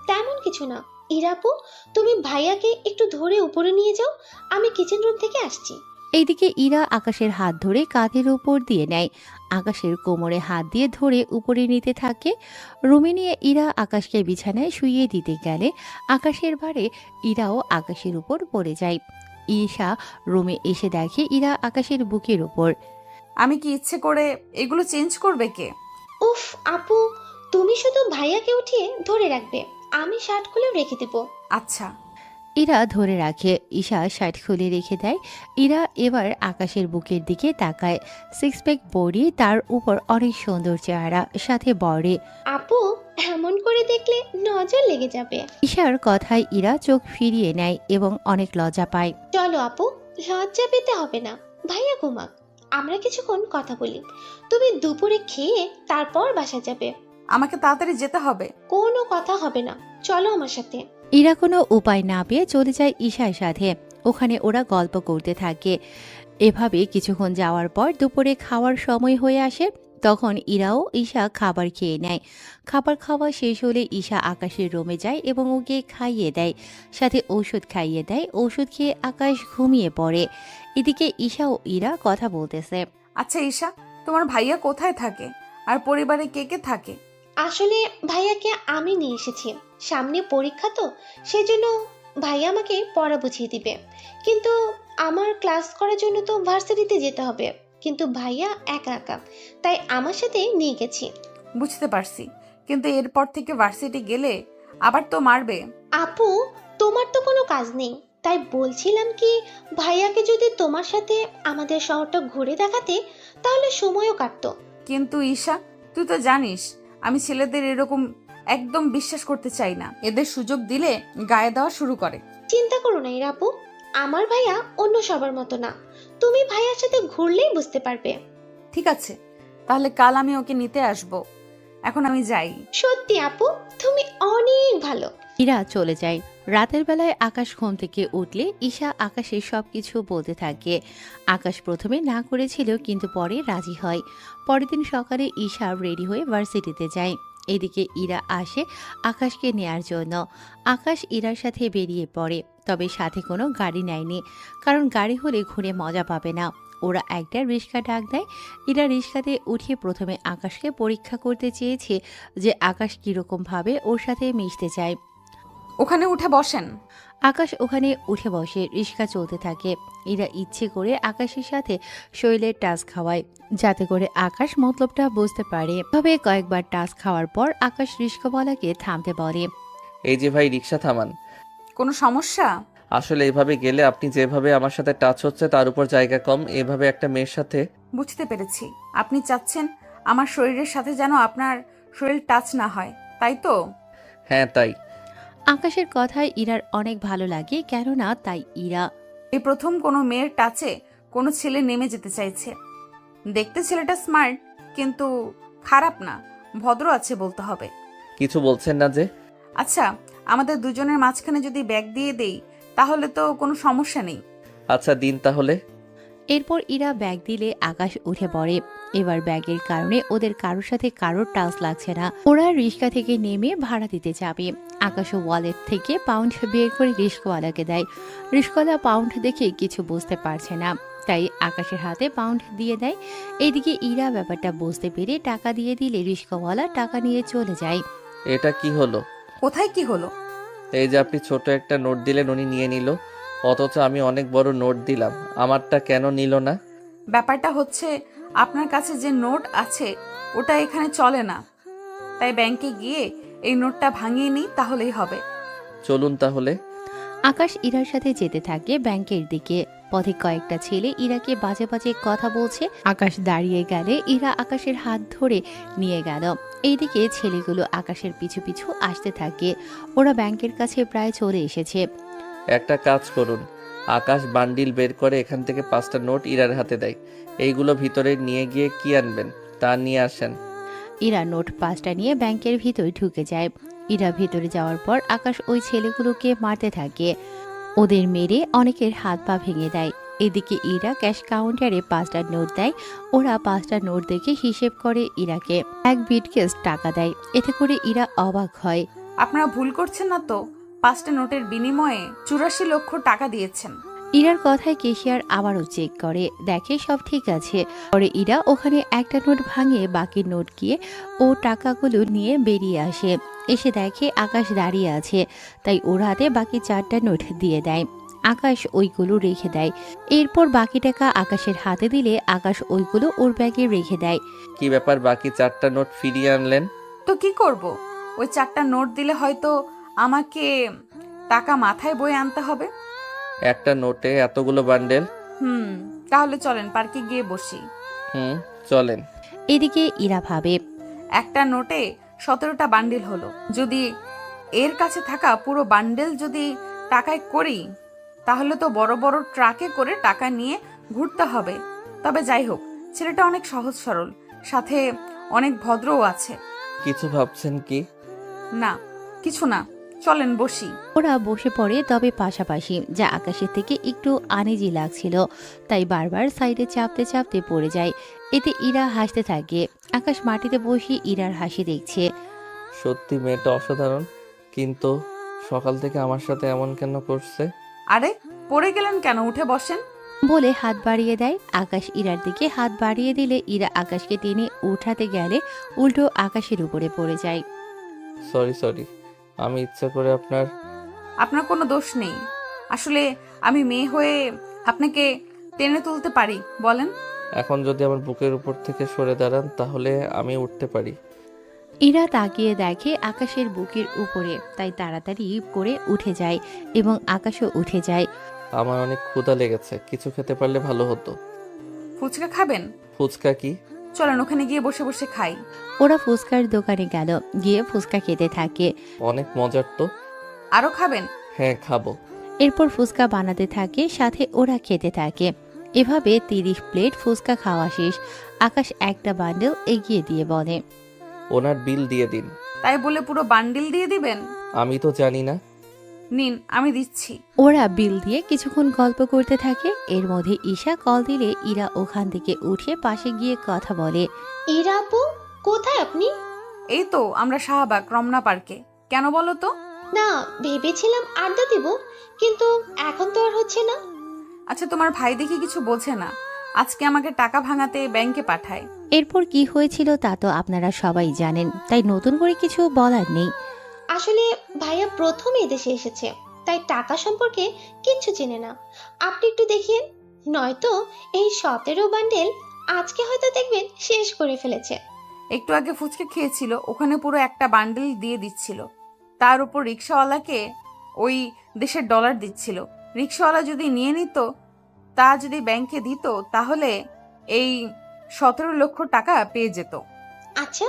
তেমন কিছু না। ইরাপু, তুমি ভাইয়াকে একটু ধরে উপরে নিয়ে যাও, আমি কিচেন রুম থেকে আসছি। এইদিকে ইরা আকাশের হাত ধরে কাঁধের উপর দিয়ে নেয়। আকাশের কোমরে হাত দিয়ে ধরে উপরে নিতে থাকে। রুমে নিয়ে ইরা আকাশকে বিছানায় শুইয়ে দিতে গেলে আকাশের ভারে ইরাও আকাশের উপর পড়ে যায়। ঈশা রুমে এসে দেখে ইরা আকাশের বুকের উপর। আমি কি ইচ্ছে করে এগুলো চেঞ্জ করবে কে? উফ আপু, তুমি শুধু ভাইয়াকে উঠিয়ে ধরে রাখবে, আমি শার্ট খুলে রেখে দেব। আচ্ছা। ইরা ধরে রাখে। ঈশা শার্ট খুলে রেখে দেয়। ইরা এবার আকাশের বুকের দিকে তাকায়। 6 প্যাক বডি, তার উপর অনেক সুন্দর চেহারা, সাথে বড়ে। আপু, এমন করে দেখলে নজর লেগে যাবে। ঈশার কথায় ইরা চোখ ফিরিয়ে নেয় এবং অনেক লজ্জা পায়। চলো আপু, লজ্জা পেতে হবে না, ভাইয়া ঘুমাক, আমরা কিছুক্ষণ কথা বলি। তুমি দুপুরে খেয়ে তারপর বাসা যাবে। আমাকে তাড়াতাড়ি যেতে হবে। কোনো কথা হবে না, চলো আমার সাথে। ইরা কোনো উপায় না পেয়ে চলে যায় ঈশার সাথে। ওখানে ওরা গল্প করতে থাকে। এভাবে কিছুক্ষণ যাওয়ার পর দুপুরে খাওয়ার সময় হয়ে আসে। তখন ইরাও ঈশা খাবার খেয়ে নেয়। খাবার খাওয়া শেষ হলে ঈশা আকাশের রুমে যায় এবং ওকে খাইয়ে দেয়, সাথে ঔষধ খাইয়ে দেয়। ঔষধ খেয়ে আকাশ ঘুমিয়ে পড়ে। এদিকে ঈশা ও ইরা কথা বলতেছে। আচ্ছা ঈশা, তোমার ভাইয়া কোথায় থাকে আর পরিবারে কে কে থাকে? আসলে ভাইয়াকে আমি নিয়ে এসেছি, সামনে পরীক্ষা তো সেজন্য ভাইয়া আমাকে পড়া বুঝিয়ে দিবে। কিন্তু আমার ক্লাস করার জন্য তো ভার্সিটিতে যেতে হবে, কিন্তু ভাইয়া একা একা, তাই আমার সাথে নিয়ে গেছি। বুঝতে পারছি, কিন্তু এরপর থেকে ভার্সিটি গেলে আবার তো মারবে। আপু, তোমার তো কোনো কাজ নেই, তাই বলছিলাম কি ভাইয়াকে যদি তোমার সাথে আমাদের শহরটা ঘুরে দেখাতে তাহলে সময়ও কাটতো। কিন্তু ঈশা, তুই তো জানিস আমি ছেলেদের এরকম একদম বিশ্বাস করতে চাই না। এদের সুযোগ দিলে গায়ে দেওয়া শুরু করে। চিন্তা করো না ইরা আপু, আমার ভাইয়া অন্য সবার মতো না, তুমি ভাইয়ার সাথে ঘুরলেই বুঝতে পারবে। ঠিক আছে, তাহলে কাল আমি ওকে নিতে আসব। এখন আমি যাই। সত্যি আপু, তুমি অনেক ভালো। ইরা চলে যায়। রাতের বেলায় আকাশ ঘুম থেকে উঠলে ঈশা আকাশের সবকিছু বলতে থাকে। আকাশ প্রথমে না করেছিল, কিন্তু পরে রাজি হয়। পরের দিন সকালে ঈশা রেডি হয়ে ভার্সিটিতে যায়। এদিকে ইরা আসে আকাশকে নেয়ার জন্য। আকাশ ইরার সাথে বেরিয়ে পড়ে, তবে সাথে কোনো গাড়ি নেয়নি, কারণ গাড়ি হলে ঘুরে মজা পাবে না। ওরা একটা রিক্সা ডাক দেয়। ইরা রিক্সাতে উঠে প্রথমে আকাশকে পরীক্ষা করতে চেয়েছে যে আকাশ কিরকম ভাবে ওর সাথে মিশতে চায়। ওখানে উঠে বসেন। আকাশ ওখানে উঠে বসে। রিক্সা চলতে থাকে। ইরা ইচ্ছে করে আকাশের সাথে শরীরের টাচ খাওয়ায়, যাতে করে আকাশ মতলবটা বুঝতে পারে। তবে কয়েকবার টাচ খাওয়ার পর আকাশ রিক্সাওয়ালাকে থামতে বলে। এই যে ভাই, রিক্সা থামান। কোনো সমস্যা? আসলে এভাবে গেলে আপনি যেভাবে আমার সাথে টাচ হচ্ছে তার উপর জায়গা কম, এভাবে একটা মেয়ের সাথে। বুঝতে পেরেছি, আপনি চাচ্ছেন আমার শরীরের সাথে যেন আপনার শরীর টাচ না হয়, তাই তো? হ্যাঁ তাই। আকাশের কথায় ইরার অনেক ভালো লাগে, কেননা তাই ইরা এই প্রথম কোনো মেয়ের টাচে কোনো ছেলে নেমে যেতে চাইছে। দেখতে ছেলেটা স্মার্ট, কিন্তু খারাপ না, ভদ্র আছে বলতে হবে। কিছু বলছেন না যে? আচ্ছা, আমাদের দুজনের মাঝখানে যদি ব্যাগ দিয়ে দেই তাহলে তো কোনো সমস্যা নেই। আচ্ছা দিন তাহলে। এরপর ইরা ব্যাগ দিলে আকাশ উঠে পড়ে। এবার ব্যাগের কারণে ওদের কারোর সাথে কারোর টাচ লাগছে না। ওরা রিক্সা থেকে নেমে ভাড়া দিতে যাবে। আকাশ ওয়ালেট থেকে পাউন্ড বের করে রিক্সাওয়ালাকে দেয়। রিক্সাওয়ালা পাউন্ড দেখে কিছু বুঝতে পারছে না, তাই আকাশের হাতে পাউন্ড দিয়ে দেয়। এদিকে ইরা ব্যাপারটা বুঝতে পেরে টাকা দিয়ে দিলে রিক্সাওয়ালা টাকা নিয়ে চলে যায়। এটা কি হলো? কোথায় কি হলো? এই যে আপনি ছোট একটা নোট দিলেন, উনি নিয়ে নিল, অথচ আমি অনেক বড় নোট দিলাম, আমারটা কেন নিল না? ব্যাপারটা হচ্ছে আপনার কাছে যে নোট আছে ওটা এখানে চলে না, তাই ব্যাংকে গিয়ে এই নোটটা ভাঙিয়ে নিই, তাহলেই হবে। চলুন তাহলে। আকাশ ইরার সাথে যেতে থাকে ব্যাংকের দিকে। পথে কয়েকটা ছেলে ইরাকে বাজে বাজে কথা বলছে। আকাশ দাঁড়িয়ে গেলে ইরা আকাশের হাত ধরে নিয়ে গেল। এইদিকে ছেলেগুলো আকাশের পিছু পিছু আসতে থাকে। ওরা ব্যাংকের কাছে প্রায় চলে এসেছে। একটা কাজ করুন, আকাশ বান্ডিল বের করে এখান থেকে 5টা নোট ইরার হাতে দেয়। এইগুলো ভিতরে নিয়ে গিয়ে কি আনবেন তা নিয়ে আসেন। ইরা নোট 5টা নিয়ে ব্যাংকের ভিতরে ঢুকে যায়। ইরা ভিতরে যাওয়ার পর আকাশ ওই ছেলেগুলোকে মারতে থাকে। ওদের মেরে অনেকের হাত পা ভেঙে দেয়। এদিকে ইরা ক্যাশ কাউন্টারে 5টা নোট দেয়। ওরা 5টা নোট দেখে হিসেব করে ইরাকে এক বিটকেস টাকা দেয়। এতে করে ইরা অবাক হয়। আপনারা ভুল করছেন না তো? 5টা নোটের বিনিময়ে 84 লক্ষ টাকা দিয়েছেন। ইরার কথায় কেশিয়ার আবারও চেক করে, দেখে সব ঠিক আছে। পরে ইরা ওখানে একটা নোট ভাঙিয়ে বাকি নোট গিয়ে ও টাকাগুলো নিয়ে বেরিয়ে আসে। এসে দেখে আকাশ দাঁড়িয়ে আছে, তাই ওর হাতে বাকি 4টা নোট দিয়ে দেয়। আকাশ ওইগুলো রেখে দেয়। এরপর বাকি টাকা আকাশের হাতে দিলে আকাশ ওইগুলো ওর ব্যাগে রেখে দেয়। কি ব্যাপার, বাকি 4টা নোট ফিরিয়ে আনলেন? তো কি করব, ওই 4টা নোট দিলে হয়তো আমাকে টাকা মাথায় বয়ে আনতে হবে। একটা নোটে এতগুলো বান্ডেল? তাহলে চলেন পার্কে গিয়ে বসি। চলেন। এদিকে ইরা ভাবে, একটা নোটে 17টা বান্ডেল হলো, যদি এর কাছে থাকা পুরো বান্ডেল যদি টাকায় করি তাহলে তো বড় বড় ট্রাকে করে টাকা নিয়ে ঘুরতে হবে। তবে যাই হোক, ছেলেটা অনেক সহজ সরল, সাথে অনেক ভদ্রও আছে। কিছু ভাবছেন কি? না, কিছু না, চলেন বসি। ওরা বসে পড়ে, তবে পাশাপাশি, যা আকাশের থেকে একটু আনইজি লাগছিল, তাই বারবার সাইডে চাপতে চাপতে পড়ে যায়। এতে ইরা হাসতে থাকে। আকাশ মাটিতে বসে ইরার হাসি দেখছে। সত্যি মেয়েটা অসাধারণ, কিন্তু সকাল থেকে আমার সাথে এমন কেন করছে? আরে পড়ে গেলেন কেন, উঠে বসেন। বলে হাত বাড়িয়ে দেয়। আকাশ ইরার দিকে হাত বাড়িয়ে দিলে ইরা আকাশকে টেনে উঠাতে গেলে উল্টো আকাশের উপরে পড়ে যায়। সরি, আমি ইচ্ছা করে আপনার কোনো দোষ নেই। আসলে আমি মেয়ে হয়ে আপনাকে টেনে তুলতে পারি, বলেন। এখন যদি আমার বুকের উপর থেকে সরে দাঁড়ান তাহলে আমি উঠতে পারি। ইরা তাকিয়ে দেখে আকাশের বুকের উপরে, তাই তাড়াতাড়ি করে উঠে যায় এবং আকাশও উঠে যায়। আমার অনেক ক্ষুধা লেগেছে, কিছু খেতে পারলে ভালো হতো। ফুচকা খাবেন? ফুচকা কি? চলেন ওখানে গিয়ে বসে বসে খাই। ওরা ফুচকার দোকানে গেল, গিয়ে ফুচকা খেতে থাকে। অনেক মজার তো। আরো খাবেন? হ্যাঁ, খাবো। এরপর ফুচকা বানাতে থাকে, সাথে ওরা খেতে থাকে। এভাবে 30 প্লেট ফুচকা খাওয়া শেষ। আকাশ একটা বান্ডেল এগিয়ে দিয়ে বলে, ওনার বিল দিয়ে দিন। তাই বলে পুরো বান্ডিল দিয়ে দিবেন? আমি তো জানি না। নিন, আমি দিচ্ছি। ওরা বিল দিয়ে কিছুক্ষণ গল্প করতে থাকে। এর মধ্যে ঈশা কল দিলে ইরা ওখান থেকে উঠে পাশে গিয়ে কথা বলে। ইরা আপু, কোথায় আপনি? এই তো আমরা শাহবাগ রমনা পার্কে। কেন বলো তো? না, ভেবেছিলাম আড্ডা দিব, কিন্তু এখন তো আর হচ্ছে না। আচ্ছা, তোমার ভাই দেখি কিছু বোঝে না। আজকে আমাকে টাকা ভাঙাতে ব্যাংকে পাঠায়। এরপর কি হয়েছিল তা তো আপনারা সবাই জানেন, তাই নতুন করে কিছু বলার নেই। আসলে ভাইয়া প্রথম এদেশে এসেছে, তাই টাকা সম্পর্কে কিচ্ছু চেনে না। আপনি একটু দেখিয়েন, নয়তো এই 17 বান্ডেল আজকে হয়তো দেখবেন শেষ করে ফেলেছে। একটু আগে ফুচকা খেয়েছিল, ওখানে পুরো একটা বান্ডেল দিয়ে দিচ্ছিল। তার উপর রিক্সাওয়ালাকে ওই দেশের ডলার দিচ্ছিল। রিক্সাওয়ালা যদি নিয়ে নিত, তা যদি ব্যাংকে দিত, তাহলে এই 17 লক্ষ টাকা পেয়ে যেত। আচ্ছা,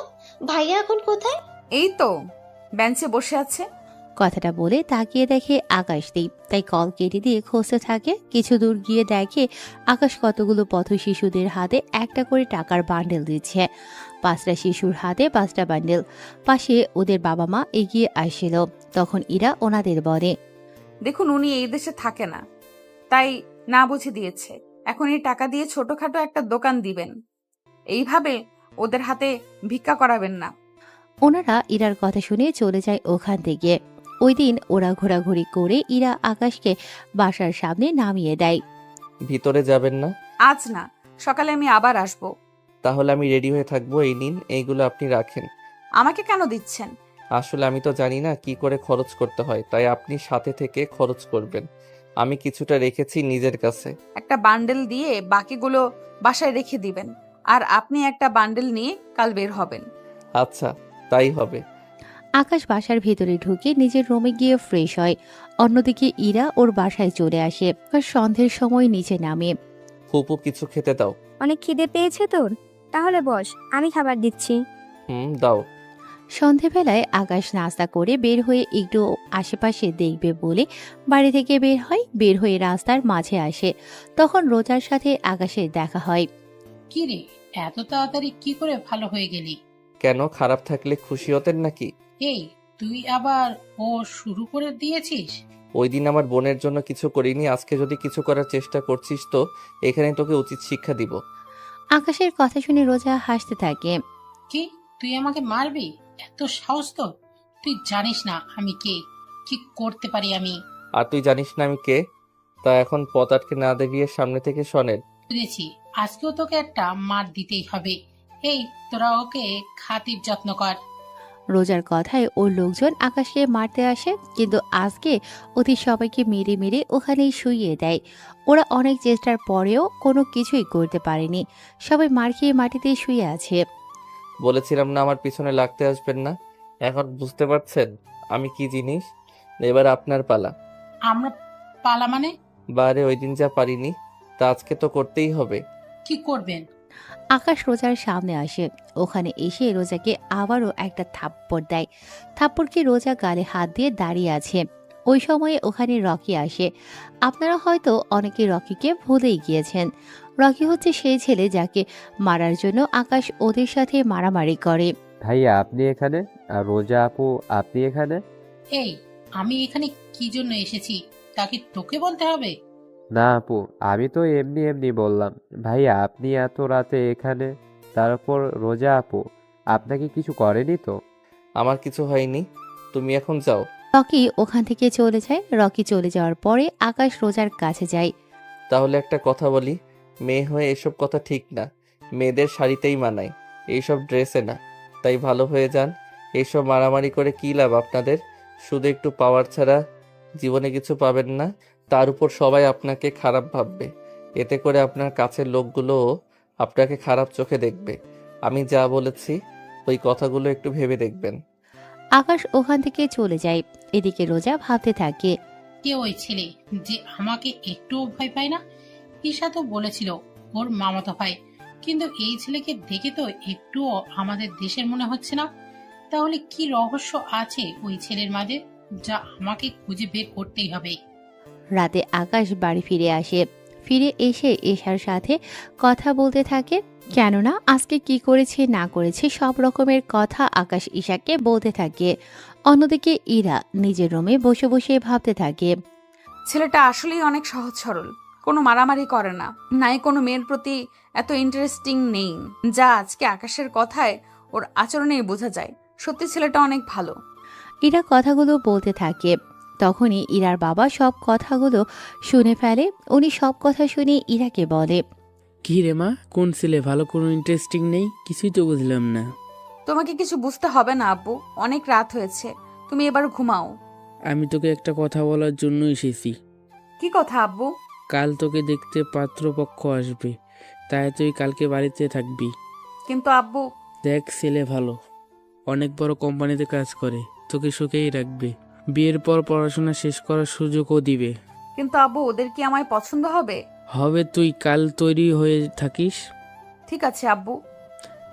ভাইয়া এখন কোথায়? এই তো বেঞ্চে বসে আছে। কথাটা বলে তাকিয়ে দেখে আকাশদীপ, তাই কল কেটে দিয়ে খুঁজতে থাকে। কিছু দূর গিয়ে দেখে আকাশ কতগুলো পথ শিশুদের হাতে একটা করে টাকার বান্ডেল দিচ্ছে। 5টা শিশুর হাতে 5টা বান্ডেল। পাশে ওদের বাবা মা এগিয়ে আসছিল। তখন ইরা ওনাদের বলে, দেখুন, উনি এই দেশে থাকে না, তাই না বুঝে দিয়েছে। এখন এই টাকা দিয়ে ছোটখাটো একটা দোকান দিবেন। এইভাবে ওদের হাতে ভিক্ষা করাবেন না। ওনারা ইরার কথা শুনে চলে যায় ওখান থেকে। ওই দিন ওরা ঘোরাঘুরি করে ইরা আকাশকে বাসার সামনে নামিয়ে দেয়। ভিতরে যাবেন না? আজ না, সকালে আমি আবার আসব। তাহলে আমি রেডি হয়ে থাকবো। এই নিন, এইগুলো আপনি রাখেন। আমাকে কেন দিচ্ছেন? আসলে আমি তো জানি না কি করে খরচ করতে হয়, তাই আপনি সাথে থেকে খরচ করবেন। আমি কিছুটা রেখেছি নিজের কাছে। একটা বান্ডেল দিয়ে বাকিগুলো বাসায় রেখে দিবেন, আর আপনি একটা বান্ডেল নিয়ে কাল বের হবেন। আচ্ছা, তাই হবে। আকাশ বাসার ভেতরে ঢুকে নিজের রুমে গিয়ে ফ্রেশ হয়। অন্যদিকে ইরা ওর বাসায় চলে আসে আর সন্ধ্যের সময় নিচে নামে। ফুপু, কিছু খেতে দাও। অনেক খিদে পেয়েছে তোর? তাহলে বস, আমি খাবার দিচ্ছি। দাও। সন্ধেবেলায় আকাশ নাস্তা করে বের হয়ে একটু আশেপাশে দেখবে বলে বাড়ি থেকে বের হয়। বের হয়ে রাস্তার মাঝে আসে, তখন রোজার সাথে আকাশের দেখা হয়। কি রে, এত তাড়াতাড়ি কি করে ভালো হয়ে গেলি? কেন, খারাপ থাকলে খুশি হতেন নাকি? এই, তুই আবার ও শুরু করে দিয়েছিস? ওই দিন আমার বোনের জন্য কিছু করিনি, আজকে যদি কিছু করার চেষ্টা করছিস তো এখানে তোকে উচিত শিক্ষা দিব। আকাশের কথা শুনে রোজা হাসতে থাকে। কি, তুই আমাকে মারবি? এত সাহস তো? তুই জানিস না আমি কে, কি করতে পারি আমি। আর তুই জানিস না আমি কে? তা এখন পথ আটকে না দেখিয়ে সামনে থেকে শোনেন। বুঝেছি, আজকেও তোকে একটা মার দিতেই হবে। এই, তোরা ওকে খাতির যত্ন কর। রোজার কথায় ওর লোকজন আকাশকে মারতে আসে, কিন্তু আজকে ওদের সবাইকে মেরে মেরে ওখানেই শুইয়ে দেয়। ওরা অনেক চেষ্টার পরেও কোনো কিছুই করতে পারেনি। সবাই মার খেয়ে মাটিতে শুয়ে আছে। বলেছিলাম না আমার পিছনে লাগতে আসবেন না? এখন বুঝতে পারছেন আমি কি জিনিস? এবার আপনার পালা। আমরা পালা মানে? বারে, ওই দিন যা পারিনি তা আজকে তো করতেই হবে। কি করবেন? আকাশ রোজার সামনে আসে। ওখানে এসে রোজাকে আবারও একটা থাপ্পড় দেয়। থাপ্পড়কে রোজা গালে হাত দিয়ে দাঁড়িয়ে আছে। ওই সময়ে ওখানে রকি আসে। আপনারা হয়তো অনেকে রকিকে ভুলেই গিয়েছেন। রকি হচ্ছে সেই ছেলে যাকে মারার জন্য আকাশ ওদের সাথে মারামারি করে। ভাইয়া আপনি এখানে, আর রোজা আপু আপনি এখানে? এই, আমি এখানে কি জন্য এসেছি তা কি তোকে বলতে হবে? না আপু, আমি তো এমনি এমনি বললাম। ভাইয়া, আপনি এত রাতে এখানে, তারপর রোজা আপু আপনাকে কিছু করেনি তো? আমার কিছু হয়নি, তুমি এখন যাও। রকি ওখান থেকে চলে যায়। রকি চলে যাওয়ার পরে আকাশ রোজার কাছে যায়। তাহলে একটা কথা বলি, মেয়ে হয়ে এসব কথা ঠিক না। মেয়েদের শাড়িতেই মানায়, এইসব ড্রেসে না। তাই ভালো হয়ে যান। এইসব মারামারি করে কী লাভ আপনাদের? শুধু একটু পাওয়ার ছাড়া জীবনে কিছু পাবেন না। তার উপর সবাই আপনাকে খারাপ ভাববে। এতে করে আপনার কাছের লোকগুলোও আপনাকে খারাপ চোখে দেখবে। আমি যা বলেছি ওই কথাগুলো একটু ভেবে দেখবেন। আকাশ ওখান থেকে চলে যায়। এদিকে রোজা ভাবতে থাকে। কে ওই ছেলে যে আমাকে একটুও ভয় পায় না? ঈশা তো বলেছিল ওর মামাতো ভাই, কিন্তু এই ছেলেকে দেখে তো একটুও আমাদের দেশের মনে হচ্ছে না। তাহলে কি রহস্য আছে ওই ছেলের মাঝে, যা আমাকে খুঁজে বের করতেই হবে। রাতে আকাশ বাড়ি ফিরে আসে। ফিরে এসে ঈশার সাথে কথা বলতে থাকে। কেননা আজকে কি করেছে না করেছে সব রকমের কথা আকাশ ঈশাকে বলতে থাকে। অন্যদিকে ইরা নিজের রুমে বসে বসে ভাবতে থাকে। ছেলেটা আসলেই অনেক সহজ সরল, কোনো মারামারি করে না, নাই কোনো মেয়ের প্রতি এত ইন্টারেস্টিং নেই, যা আজকে আকাশের কথায় ওর আচরণেই বোঝা যায়। সত্যি ছেলেটা অনেক ভালো। ইরা কথাগুলো বলতে থাকে। তখনই ইরার বাবা সব কথাগুলো শুনে ফেলে। উনি সব কথা শুনে ইরাকে বলে, কি রে মা, কোন ছেলে ভালো, কোনো ইন্টারেস্টিং নেই? কিছুই তো বুঝলাম না। তোমাকে কিছু বুঝতে হবে না আব্বু, অনেক রাত হয়েছে, তুমি এবার ঘুমাও। আমি তোকে একটা কথা বলার জন্য এসেছি। কি কথা আব্বু? কাল তোকে দেখতে পাত্রপক্ষ আসবে, তাই তুই কালকে বাড়িতে থাকবি। কিন্তু আব্বু। দেখ, ছেলে ভালো, অনেক বড় কোম্পানিতে কাজ করে, তোকে সুখেই রাখবে। বিয়ের পর পড়াশোনা শেষ করার সুযোগও দিবে। কিন্তু আব্বু, ওদের কি আমায় পছন্দ হবে? হবে, তুই কাল তৈরি হয়ে থাকিস। ঠিক আছে আব্বু।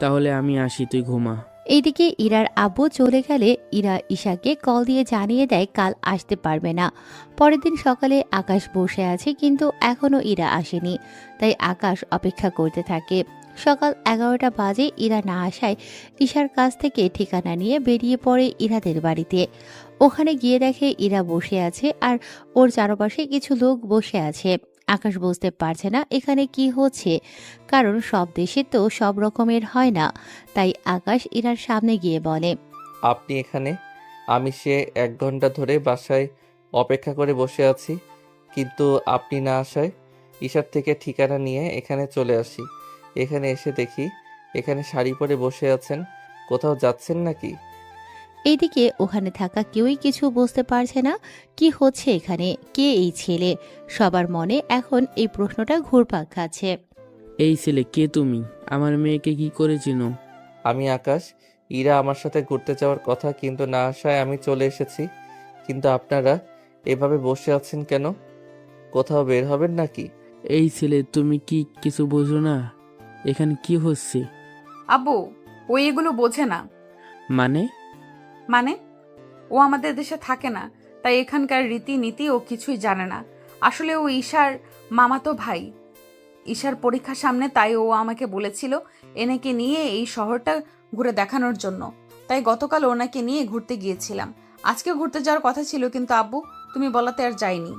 তাহলে আমি আসি, তুই ঘুমা। এইদিকে ইরার আব্বু চলে গেলে ইরা ঈশাকে কল দিয়ে জানিয়ে দেয় কাল আসতে পারবে না। পরের দিন সকালে আকাশ বসে আছে, কিন্তু এখনো ইরা আসেনি। তাই আকাশ অপেক্ষা করতে থাকে। সকাল 11টা বাজে। ইরা না আসায় ঈশার কাছ থেকে ঠিকানা নিয়ে বেরিয়ে পড়ে ইরাদের বাড়িতে। ওখানে গিয়ে দেখে ইরা বসে আছে আর ওর চারপাশে কিছু লোক বসে আছে। আকাশ বুঝতে পারছে না এখানে কি হচ্ছে, কারণ সব দেশে তো সব রকমের হয় না। তাই আকাশ ইরার সামনে গিয়ে বলে, আপনি এখানে? আমি সে 1 ঘন্টা ধরে বাসায় অপেক্ষা করে বসে আছি, কিন্তু আপনি না আসায় ঈশার থেকে ঠিকানা নিয়ে এখানে চলে আসি। এখানে এসে দেখি এখানে শাড়ি পরে বসে আছেন। কোথাও যাচ্ছেন নাকি? এইদিকে ওখানে থাকা কেউই কিছু বুঝতে পারছে না কি হচ্ছে এখানে, কে এই ছেলে। সবার মনে এখন এই প্রশ্নটা ঘুরপাক খাচ্ছে। এই ছেলে কে? তুমি আমার মেয়েকে কি করেছিনো? আমি আকাশ। ইরা আমার সাথে ঘুরতে যাওয়ার কথা, কিন্তু না আসায় আমি চলে এসেছি। কিন্তু আপনারা এভাবে বসে আছেন কেন? কোথাও বের হবেন নাকি? এই ছেলে, তুমি কি কিছু বোঝো না এখানে কি হচ্ছে? আব্বু, ও এগুলো বোঝে না। মানে? মানে ও আমাদের দেশে থাকে না, তাই এখানকার রীতিনীতি ও কিছুই জানে না। আসলে ও ঈশার মামাতো ভাই। ঈশার পরীক্ষা সামনে, তাই ও আমাকে বলেছিল এনেকে নিয়ে এই শহরটা ঘুরে দেখানোর জন্য। তাই গতকাল ওনাকে নিয়ে ঘুরতে গিয়েছিলাম। আজকে ঘুরতে যাওয়ার কথা ছিল, কিন্তু আব্বু তুমি বলাতে আর যাইনি।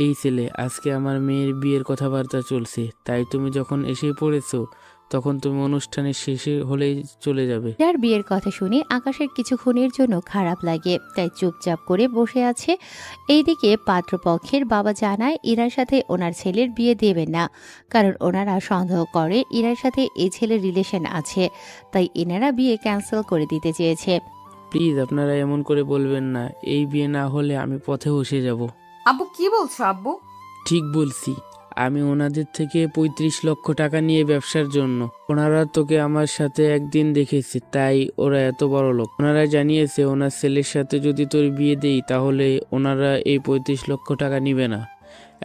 এই ছেলে, আজকে আমার মেয়ের বিয়ের কথাবার্তা চলছে, তাই তুমি যখন এসে পড়েছো তখন তুমি অনুষ্ঠানের শেষে হলেই চলে যাবে। যার বিয়ের কথা শুনে আকাশের কিছুক্ষণের জন্য খারাপ লাগে, তাই চুপচাপ করে বসে আছে। এইদিকে পাত্রপক্ষের বাবা জানায় ইরার সাথে ওনার ছেলের বিয়ে দেবেন না, কারণ ওনারা সন্দেহ করে ইরার সাথে এই ছেলের রিলেশন আছে। তাই এনারা বিয়ে ক্যান্সেল করে দিতে চেয়েছে। প্লিজ আপনারা এমন করে বলবেন না, এই বিয়ে না হলে আমি পথে বসে যাব। আব্বু কি বলছো আব্বু? ঠিক বলছি, আমি ওনাদের থেকে 35 লক্ষ টাকা নিয়ে ব্যবসার জন্য। ওনারা তোকে আমার সাথে একদিন দেখেছে, তাই ওরা এত বড় লোক। ওনারা জানিয়েছে ওনার ছেলের সাথে যদি তোর বিয়ে দেই তাহলে ওনারা এই 35 লক্ষ টাকা নিবে না।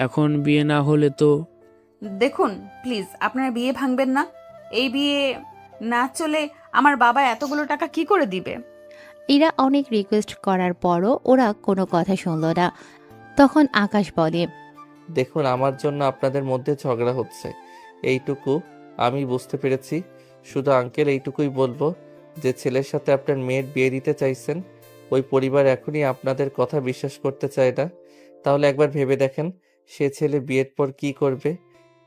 এখন বিয়ে না হলে তো। দেখুন প্লিজ, আপনারা বিয়ে ভাঙবেন না। এই বিয়ে না চলে আমার বাবা এতগুলো টাকা কি করে দিবে? ইরা অনেক রিকোয়েস্ট করার পরও ওরা কোনো কথা শুনল না। তখন আকাশ বলে, দেখুন, আমার জন্য আপনাদের মধ্যে ঝগড়া হচ্ছে, এইটুকু আমি বুঝতে পেরেছি। শুধু আঙ্কেল এইটুকুই বলবো যে ছেলের সাথে আপনার মেয়ের বিয়ে দিতে চাইছেন, ওই পরিবার এখনই আপনাদের কথা বিশ্বাস করতে চায় না। তাহলে একবার ভেবে দেখেন সে ছেলে বিয়ের পর কি করবে।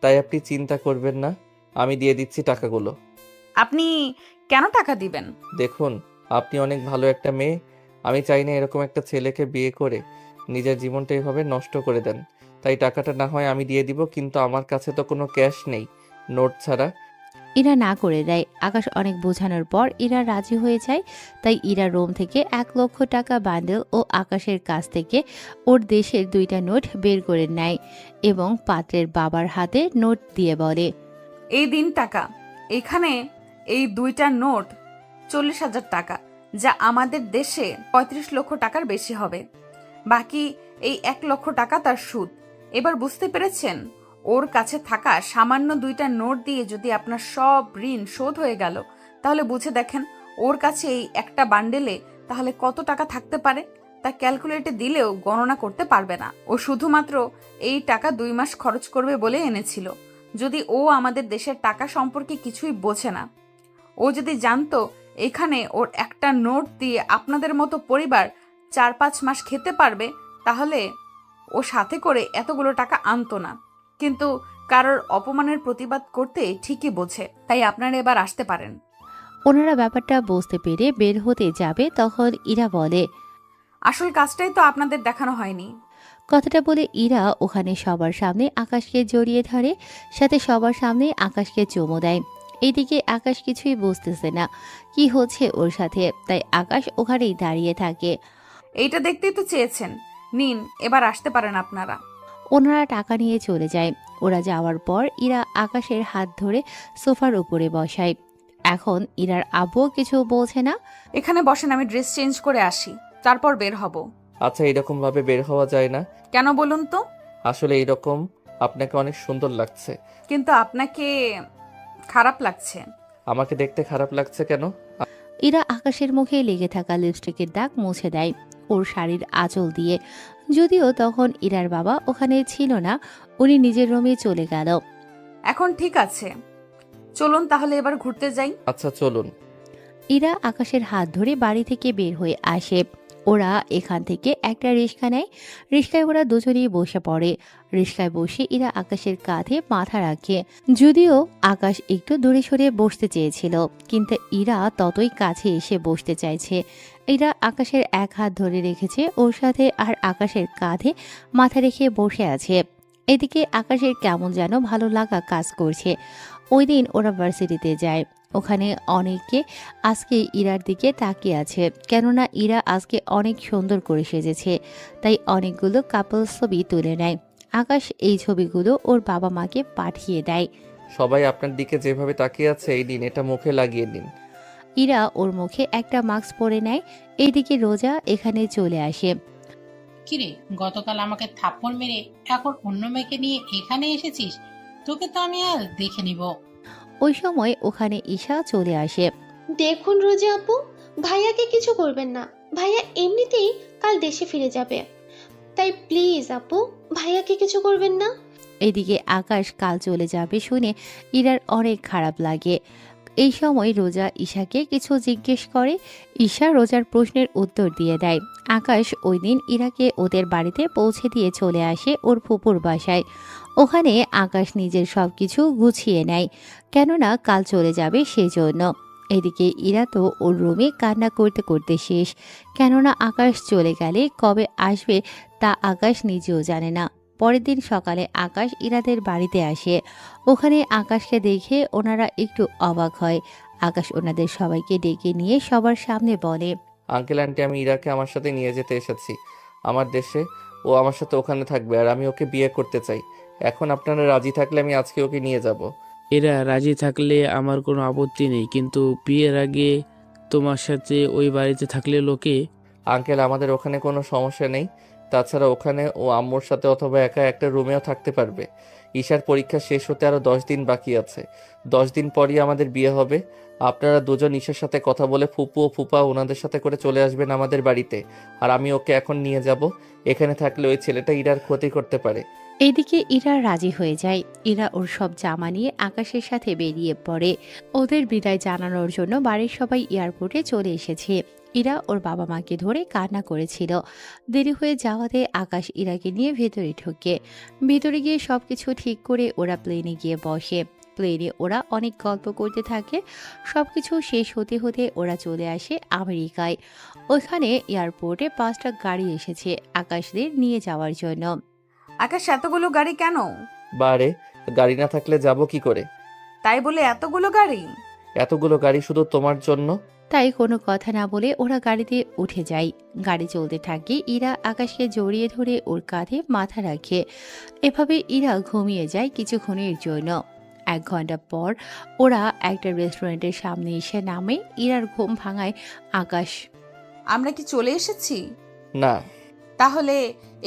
তাই আপনি চিন্তা করবেন না, আমি দিয়ে দিচ্ছি টাকাগুলো। আপনি কেন টাকা দিবেন? দেখুন, আপনি অনেক ভালো একটা মেয়ে। আমি চাই না এরকম একটা ছেলেকে বিয়ে করে নিজের জীবনটা এভাবে নষ্ট করে দেন। তাই টাকাটা না হয় আমি দিয়ে দিব, কিন্তু আমার কাছে তো কোনো ক্যাশ নেই, নোট ছাড়া। ইরা না করে দেয়। আকাশ অনেক বোঝানোর পর ইরা রাজি হয়ে যায়। তাই ইরা রুম থেকে 1,00,000 টাকা বান্ডেল ও আকাশের কাছ থেকে ওর দেশের 2টা নোট বের করে নেয় এবং পাত্রের বাবার হাতে নোট দিয়ে বলে, এই দিন টাকা। এখানে এই 2টা নোট 40,000 টাকা, যা আমাদের দেশে 35 লক্ষ টাকার বেশি হবে। বাকি এই 1 লক্ষ টাকা তার সুদ। এবার বুঝতে পেরেছেন? ওর কাছে থাকা সামান্য 2টা নোট দিয়ে যদি আপনার সব ঋণ শোধ হয়ে গেল, তাহলে বুঝে দেখেন ওর কাছে এই একটা বান্ডেলে তাহলে কত টাকা থাকতে পারে। তা ক্যালকুলেটে দিলেও গণনা করতে পারবে না। ও শুধুমাত্র এই টাকা 2 মাস খরচ করবে বলে এনেছিল। যদি ও আমাদের দেশের টাকা সম্পর্কে কিছুই বোঝে না। ও যদি জানতো এখানে ওর একটা নোট দিয়ে আপনাদের মতো পরিবার 4-5 মাস খেতে পারবে, তাহলে ও সাথে করে এতগুলো টাকা আনতো না। কিন্তু কারোর অপমানের প্রতিবাদ করতে ঠিকই বোঝে। তাই আপনারা এবার আসতে পারেন। ওনারা ব্যাপারটা বুঝতে পেরে বের হতে যাবে, তখন ইরা বলে, আসল কাজটাই তো আপনাদের দেখানো হয়নি। কথাটা বলে ইরা ওখানে সবার সামনে আকাশকে জড়িয়ে ধরে, সাথে সবার সামনে আকাশকে চুমু দেয়। এইদিকে আকাশ কিছুই বুঝতেছে না কি হচ্ছে ওর সাথে, তাই আকাশ ওখানেই দাঁড়িয়ে থাকে। এইটা দেখতেই তো চেয়েছেন, নিন এবার আসতে পারেন আপনারা। ওনারা টাকা নিয়ে চলে যায়। ওরা যাওয়ার পর ইরা আকাশের হাত ধরে সোফার উপরে বসায়। এখন ইরার আব্বু কিছু বলছে না। এখানে বসেন, আমি ড্রেস চেঞ্জ করে আসি, তারপর বের হব। আচ্ছা, এরকম ভাবে বের হওয়া যায় না। কেন বলুন তো? আসলে এইরকম আপনাকে অনেক সুন্দর লাগছে। কিন্তু আপনাকে খারাপ লাগছে। আমাকে দেখতে খারাপ লাগছে কেন? ইরা আকাশের মুখে লেগে থাকা লিপস্টিকের দাগ মুছে দেয় ওর শাড়ির আঁচল দিয়ে। যদিও তখন ইরার বাবা ওখানে ছিল না, উনি নিজের রুমে চলে গেল। এখন ঠিক আছে, চলুন তাহলে এবার ঘুরতে যাই। আচ্ছা চলুন। ইরা আকাশের হাত ধরে বাড়ি থেকে বের হয়ে আসে। ওরা এখান থেকে একটা রিক্সা নেয়। রিক্সায় ওরা দুজনেই বসে পড়ে। রিক্সায় বসে ইরা আকাশের কাঁধে মাথা রাখে। যদিও আকাশ একটু দূরে সরে বসতে চেয়েছিল, কিন্তু ইরা ততই কাছে এসে বসতে চাইছে। ইরা আকাশের এক হাত ধরে রেখেছে ওর সাথে, আর আকাশের কাঁধে মাথা রেখে বসে আছে। এদিকে আকাশের কেমন যেন ভালো লাগা কাজ করছে। ওই দিন ওরা ভার্সিটিতে যায়। ওখানে অনেকে আজকে ইরার দিকে তাকিয়ে আছে, কেননা ইরা আজকে অনেক সুন্দর করে সেজেছে। তাই অনেকগুলো কাপল ছবি তুলে নেয়। আকাশ এই ছবিগুলো ওর বাবা মাকে পাঠিয়ে দেয়। সবাই আপনার দিকে যেভাবে তাকিয়ে আছে, এই দিন এটা মুখে লাগিয়ে নিন। ইরা ওর মুখে একটা মাস্ক পরে নেয়। এইদিকে রোজা এখানে চলে আসে। কিরে, গতকাল আমাকে থাপ্পড় মেরে এখন অন্য মেয়েকে নিয়ে এখানে এসেছিস? তোকে তো আমি আর দেখে নিব। ওই সময় ওখানে ঈশা চলে আসে। দেখুন রোজা আপু, ভাইয়াকে কিছু করবেন না। ভাইয়া এমনিতেই কাল দেশে ফিরে যাবে। তাই প্লিজ আপু, ভাইয়াকে কিছু করবেন না। এদিকে আকাশ কাল চলে যাবে শুনে ইরার অনেক খারাপ লাগে। এই সময় রোজা ঈশাকে কিছু জিজ্ঞেস করে। ঈশা রোজার প্রশ্নের উত্তর দিয়ে দেয়। আকাশ ওই দিন ইরাকে ওদের বাড়িতে পৌঁছে দিয়ে চলে আসে ওর ফুপুর বাসায়। ওখানে আকাশ নিজের সবকিছু গুছিয়ে নেয়, কেননা কাল চলে যাবে সেজন্য। এদিকে ইরা তো ওর রুমে কান্না করতে করতে শেষ, কেননা আকাশ চলে গেলে কবে আসবে তা আকাশ নিজেও জানে না। পরের দিন সকালে আকাশ ইরাদের বাড়িতে আসে। ওখানে আকাশকে দেখে ওনারা একটু অবাক হয়। আকাশ ওনাদের সবাইকে ডেকে নিয়ে সবার সামনে বলে, আঙ্কেল আন্টি, আমি ইরাকে আমার সাথে নিয়ে যেতে এসেছি আমার দেশে। ও আমার সাথে ওখানে থাকবে, আর আমি ওকে বিয়ে করতে চাই। এখন আপনারা রাজি থাকলে আমি আজকে ওকে নিয়ে যাব। এরা রাজি থাকলে আমার কোনো আপত্তি নেই, কিন্তু বিয়ের আগে তোমার সাথে ওই বাড়িতে থাকলে লোকে। আঙ্কেল, আমাদের ওখানে কোনো সমস্যা নেই। তাছাড়া ওখানে ও আম্মুর সাথে অথবা একা একটা রুমেও থাকতে পারবে। ঈশার পরীক্ষা শেষ হতে আরও 10 দিন বাকি আছে। 10 দিন পরই আমাদের বিয়ে হবে। আপনারা দুজন ঈশার সাথে কথা বলে ফুপু ও ফুপা ওনাদের সাথে করে চলে আসবেন আমাদের বাড়িতে। আর আমি ওকে এখন নিয়ে যাব। এখানে থাকলে ওই ছেলেটা ইরার ক্ষতি করতে পারে। এইদিকে ইরা রাজি হয়ে যায়। ইরা ওর সব জামা নিয়ে আকাশের সাথে বেরিয়ে পড়ে। ওদের বিদায় জানানোর জন্য বাড়ির সবাই এয়ারপোর্টে চলে এসেছে। ইরা ওর বাবা মাকে ধরে কান্না করেছিল। দেরি হয়ে যাওয়াতে আকাশ ইরাকে নিয়ে ভেতরে ঢোকে। ভেতরে গিয়ে সবকিছু ঠিক করে ওরা প্লেনে গিয়ে বসে। প্লেনে ওরা অনেক গল্প করতে থাকে। সবকিছু শেষ হতে হতে ওরা চলে আসে আমেরিকায়। ওইখানে এয়ারপোর্টে 5টা গাড়ি এসেছে আকাশদের নিয়ে যাওয়ার জন্য। আকাশ, এতগুলো গাড়ি কেন? বারে, গাড়ি না থাকলে যাব কি করে? তাই বলে এতগুলো গাড়ি? এতগুলো গাড়ি শুধু তোমার জন্য। তাই কোনো কথা না বলে ওরা গাড়িতে উঠে যায়। গাড়ি চলতে থাকে। ইরা আকাশকে জড়িয়ে ধরে ওর কাঁধে মাথা রাখে। এভাবে ইরা ঘুমিয়ে যায় কিছুক্ষণের জন্য। 1 ঘন্টা পর ওরা একটা রেস্টুরেন্টের সামনে এসে নামে। ইরার ঘুম ভাঙায় আকাশ। আমরা কি চলে এসেছি? না, তাহলে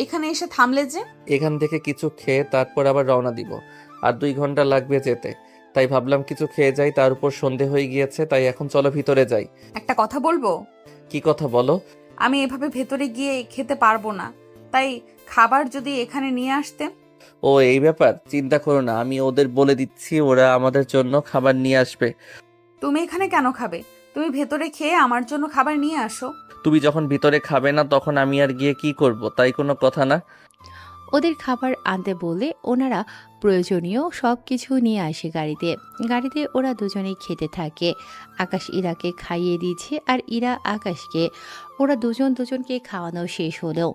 এখানে এসে থামলে যে? এখান থেকে কিছু খেয়ে তারপর আবার রওনা দিব। আর 2 ঘন্টা লাগবে যেতে। তাই ভাবলাম কিছু খেয়ে যাই, তার উপর সন্ধে হয়ে গিয়েছে। তাই এখন চলো ভিতরে যাই। একটা কথা বলবো? কি কথা বলো? আমি এভাবে ভেতরে গিয়ে খেতে পারবো না, তাই খাবার যদি এখানে নিয়ে আসতে। ও, এই ব্যাপার? চিন্তা করো না, আমি ওদের বলে দিচ্ছি, ওরা আমাদের জন্য খাবার নিয়ে আসবে। তুমি এখানে কেন খাবে? তুমি ভেতরে খেয়ে আমার জন্য খাবার নিয়ে আসো। তুমি যখন ভিতরে খাবে না তখন আমি আর গিয়ে কি করব? তাই কোনো কথা না। ওদের খাবার আনতে বলে ওনারা প্রয়োজনীয় সব কিছু নিয়ে আসে গাড়িতে। গাড়িতে ওরা দুজনেই খেতে থাকে। আকাশ ইরাকে খাইয়ে দিচ্ছে আর ইরা আকাশকে। ওরা দুজনকে খাওয়ানো শেষ হলো।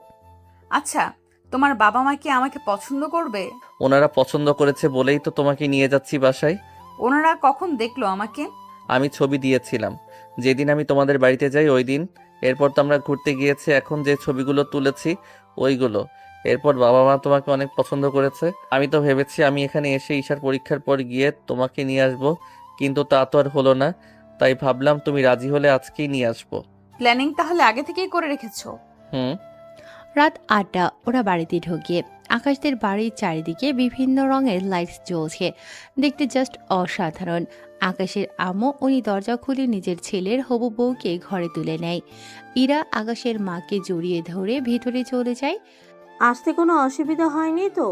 আচ্ছা, তোমার বাবা মা কি আমাকে পছন্দ করবে? ওনারা পছন্দ করেছে বলেই তো তোমাকে নিয়ে যাচ্ছি বাসায়। ওনারা কখন দেখলো আমাকে? আমি ছবি দিয়েছিলাম যেদিন আমি তোমাদের বাড়িতে যাই ওই দিন। এরপর তো আমরা ঘুরতে গিয়েছি, এখন যে ছবিগুলো তুলেছি ওইগুলো। এরপর বাবা মা তোমাকে অনেক পছন্দ করেছে। আমি তো ভেবেছি আমি এখানে এসে ঈশার পরীক্ষার পর গিয়ে তোমাকে নিয়ে আসবো, কিন্তু তা তো আর হলো না। তাই ভাবলাম তুমি রাজি হলে আজকেই নিয়ে আসবো। প্ল্যানিং তাহলে আগে থেকেই করে রেখেছো? হুম। রাত 8টা ওরা বাড়িতে ঢোকে। আকাশদের বাড়ির চারিদিকে বিভিন্ন রঙের লাইটস জ্বলছে। দেখতে জাস্ট অসাধারণ। আকাশের আম্মু উনি দরজা খুলে নিজের ছেলের হবু বউকে ঘরে তুলে নেয়। ইরা আকাশের মাকে জড়িয়ে ধরে ভেতরে চলে যায়। আসতে কোনো অসুবিধা হয়নি তো?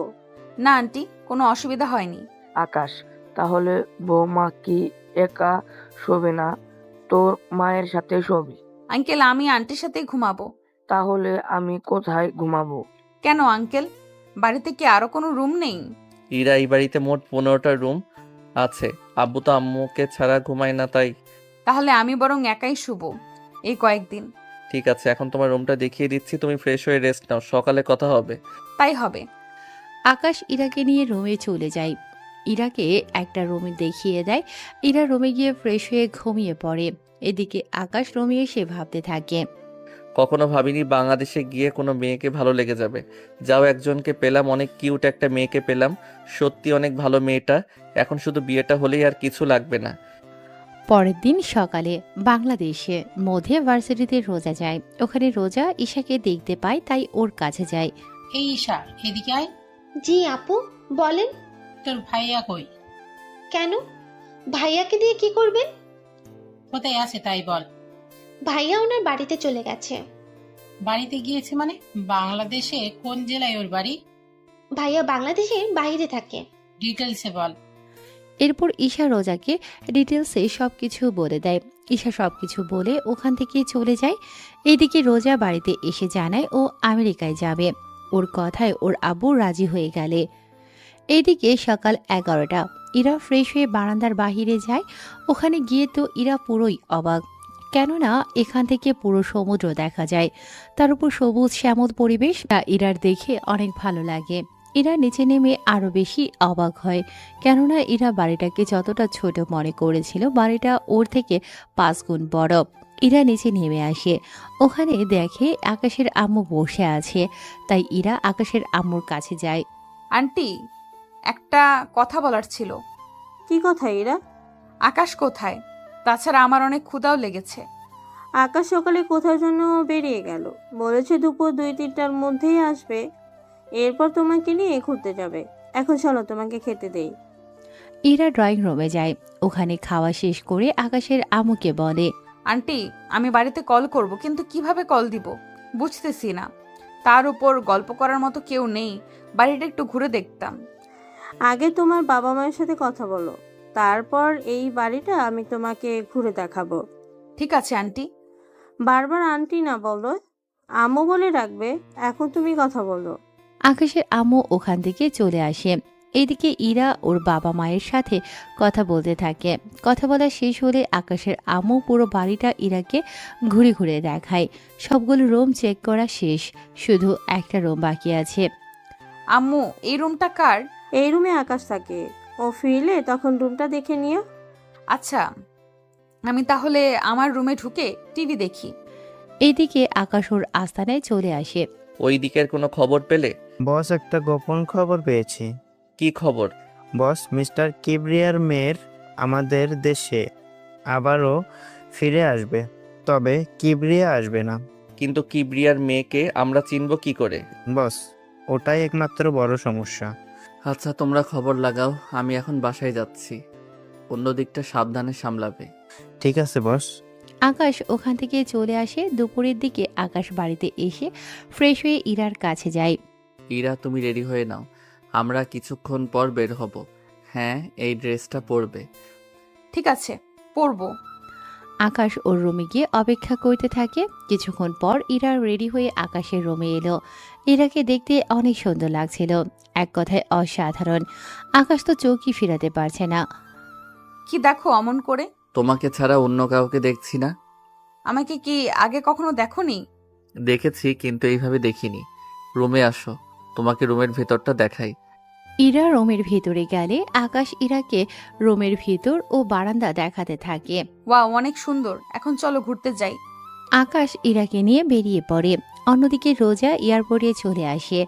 না আন্টি, কোনো অসুবিধা হয়নি। আকাশ, তাহলে বৌমা কি একা শোবে না, তোর মায়ের সাথে শোবে? আঙ্কেল, আমি আন্টির সাথেই ঘুমাবো। তাহলে আমি কোথায় ঘুমাবো? কেন আঙ্কেল, বাড়িতে কি আরো কোনো রুম নেই? ইরা, এই বাড়িতে মোট 15টা রুম আছে। আব্বু তো আম্মুকে ছাড়া ঘুমায় না, তাই। তাহলে আমি বরং একাই শুবো এই কয়েকদিন। ঠিক আছে, এখন তোমার রুমটা দেখিয়ে দিচ্ছি, তুমি ফ্রেশ হয়ে রেস্ট নাও, সকালে কথা হবে। তাই হবে। আকাশ ইরাকে নিয়ে রুমে চলে যায়। ইরাকে একটা রুমে দেখিয়ে দেয়। ইরা রুমে গিয়ে ফ্রেশ হয়ে ঘুমিয়ে পড়ে। এদিকে আকাশ রুমে এসে ভাবতে থাকে। কখনো ভাবিনি বাংলাদেশে গিয়ে কোনো মেয়েকে ভালো লেগে যাবে। যাও, একজনকে পেলাম, অনেক কিউট একটা মেয়েকে পেলাম। সত্যি অনেক ভালো মেয়েটা। এখন শুধু বিয়েটা হলেই আর কিছু লাগবে না। পরের দিন সকালে বাংলাদেশে মধ্যে ভার্সিটিতে রোজা যায়। ওখানে রোজা ঈশাকে দেখতে পায়, তাই ওর কাছে যায়। এই ঈশা, এদিকে আয়। জি আপু, বলেন। তোর ভাইয়া কই? কেন? ভাইয়াকে দিয়ে কি করবেন? কোথায় আছে তাই বল। ভাইয়া ওনার বাড়িতে চলে গেছে। বাড়িতে গিয়েছে মানে? বাংলাদেশে কোন জেলায় ওর বাড়ি? ভাইয়া বাংলাদেশের বাইরে থাকে। ডিটেলসে বল। এরপর ঈশা রোজাকে ডিটেলসে সবকিছু বলে দেয়। ঈশা সবকিছু বলে ওখান থেকে চলে যায়। এদিকে রোজা বাড়িতে এসে জানায় ও আমেরিকায় যাবে। ওর কথায় ওর আব্বু রাজি হয়ে গেলে। এদিকে সকাল 11টা। ইরা ফ্রেশ হয়ে বারান্দার বাহিরে যায়। ওখানে গিয়ে তো ইরা পুরোই অবাক, কেননা এখান থেকে পুরো সমুদ্র দেখা যায়। তার উপর সবুজ শ্যামল পরিবেশ, যা ইরার দেখে অনেক ভালো লাগে। ইরা নিচে নেমে আরো বেশি অবাক হয়, কেননা ইরা বাড়িটাকে যতটা ছোট মনে করেছিল বাড়িটা ওর থেকে 5 গুণ বড়। ইরা নিচে নেমে আসে। ওখানে দেখে আকাশের আম্মু বসে আছে। তাই ইরা আকাশের আম্মুর কাছে যায়। আন্টি, একটা কথা বলার ছিল। কি কথা এরা? আকাশ কোথায়? তাছাড়া আমার অনেক ক্ষুধাও লেগেছে। আকাশ সকালে কোথাও জন্য বেরিয়ে গেল, বলেছে দুপুর 2-3টার মধ্যেই আসবে। এরপর তোমাকে নিয়ে ঘুরতে যাবে। এখন চলো তোমাকে খেতে দেই। ইরা ড্রয়িং রুমে যায়। ওখানে খাওয়া শেষ করে আকাশের আম্মুকে বলে, আন্টি, আমি বাড়িতে কল করব, কিন্তু কিভাবে কল দিব বুঝতেছি না। তার উপর গল্প করার মতো কেউ নেই। বাড়িটা একটু ঘুরে দেখতাম। আগে তোমার বাবা মায়ের সাথে কথা বলো, তারপর এই বাড়িটা আমি তোমাকে ঘুরে দেখাবো। ঠিক আছে আন্টি। বারবার আন্টি না বলো, আম্মু বলে ডাকবে। এখন তুমি কথা বলো। আকাশের আম্মু ওখান থেকে চলে আসে। এদিকে ইরা ওর বাবা মায়ের সাথে কথা বলতে থাকে। কথা বলা শেষ হলে আকাশের আম্মু পুরো বাড়িটা ইরাকে ঘুরে ঘুরে দেখায়। সবগুলো রুম চেক করা শেষ, শুধু একটা রুম বাকি আছে। আম্মু, এই রুমটা কার? এই রুমে আকাশ থাকে, ও ফিরলে তখন রুমটা দেখে নিও। আচ্ছা, আমি তাহলে আমার রুমে ঢুকে টিভি দেখি। এইদিকে আকাশ ওর আস্তানায় চলে আসে। ওই দিকের কোনো খবর পেলে? বস, একটা গোপন খবর পেয়েছি। কি খবর? বস, মিস্টার কিবরিয়ার মেয়ের আমাদের দেশে আবারও ফিরে আসবে, তবে কিবরিয়া আসবে না। কিন্তু কিবরিয়ার মেয়েকে আমরা চিনব কি করে? বস, ওটাই একমাত্র বড় সমস্যা। আচ্ছা, তোমরা খবর লাগাও, আমি এখন বাসায় যাচ্ছি। অন্য দিকটা সাবধানে সামলাবে। ঠিক আছে বস। আকাশ ওখান থেকে চলে আসে। দুপুরের দিকে আকাশ বাড়িতে এসে ফ্রেশ হয়ে ইরার কাছে যায়। ইরা, তুমি রেডি হয়ে নাও, আমরা কিছুক্ষণ পর বের হব। হ্যাঁ, এই ড্রেসটা পরবে। ঠিক আছে, পরবো। আকাশ ওর রুমে গিয়ে অপেক্ষা করতে থাকে। কিছুক্ষণ পর ইরা রেডি হয়ে আকাশের রুমে এলো। ইরাকে দেখতে অনেক সুন্দর লাগছিল, এক কথায় অসাধারণ। আকাশ তো চোখই ফিরাতে পারছে না। কি দেখো অমন করে? তোমাকে ছাড়া অন্য কাউকে দেখছি না। আমাকে কি আগে কখনো দেখোনি? দেখেছি, কিন্তু এইভাবে দেখিনি। রুমে আসো, তোমাকে রুমের ভেতরটা দেখাই। ইরা রুমের ভিতরে গেলে আকাশ ইরাকে রুমের ভিতর ও বারান্দা দেখাতে থাকে। ওয়াও, অনেক সুন্দর। এখন চলো ঘুরতে যাই। আকাশ ইরাকে নিয়ে বেরিয়ে পড়ে। অন্যদিকে রোজা এয়ারপোর্টে চলে আসে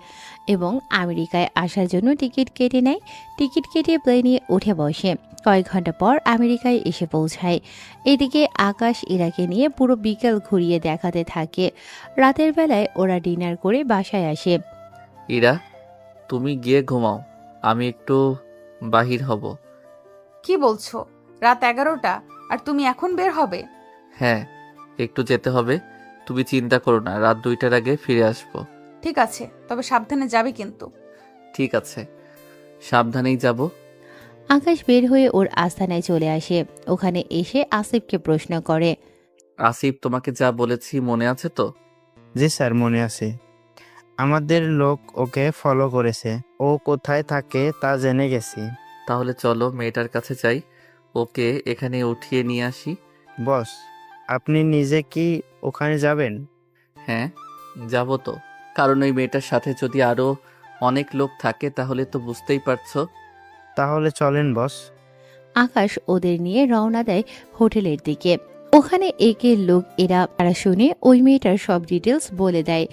এবং আমেরিকায় আসার জন্য টিকিট কেটে নেয়। টিকিট কেটে প্লেনে উঠে বসে। কয়েক ঘন্টা পর আমেরিকায় এসে পৌঁছায়। এদিকে আকাশ ইরাকে নিয়ে পুরো বিকেল ঘুরিয়ে দেখাতে থাকে। রাতের বেলায় ওরা ডিনার করে বাসায় আসে। ইরা, তুমি গিয়ে ঘুমাও, আমি একটু বাহির হব। কি বলছো? রাত 11টা আর তুমি এখন বের হবে? হ্যাঁ, একটু যেতে হবে। তুমি চিন্তা করো না, রাত 2টার আগে ফিরে আসবো। ঠিক আছে, তবে সাবধানে যাবে কিন্তু। ঠিক আছে, সাবধানেই যাব। আকাশ বের হয়ে ওর আস্তানায় চলে আসে। ওখানে এসে আসিফকে প্রশ্ন করে। আসিফ, তোমাকে যা বলেছি মনে আছে তো? জি স্যার, মনে আছে। আমাদের লোক ওকে ফলো করেছে, ও কোথায় থাকে তা জেনে গেছি। তাহলে চলো মেয়েটার কাছে যাই, ওকে এখানে উঠিয়ে নিয়ে আসি। বস, আপনি নিজে কি ওখানে যাবেন? হ্যাঁ, যাব তো। কারণ ওই মেয়েটার সাথে যদি আরো অনেক লোক থাকে তাহলে তো বুঝতেই পারছো। তাহলে চলেন বস। আকাশ ওদের নিয়ে রওনা দেয় হোটেলের দিকে। ওখানে একের লোক এরা শুনে ওই মেয়েটার সব ডিটেলস বলে দেয়।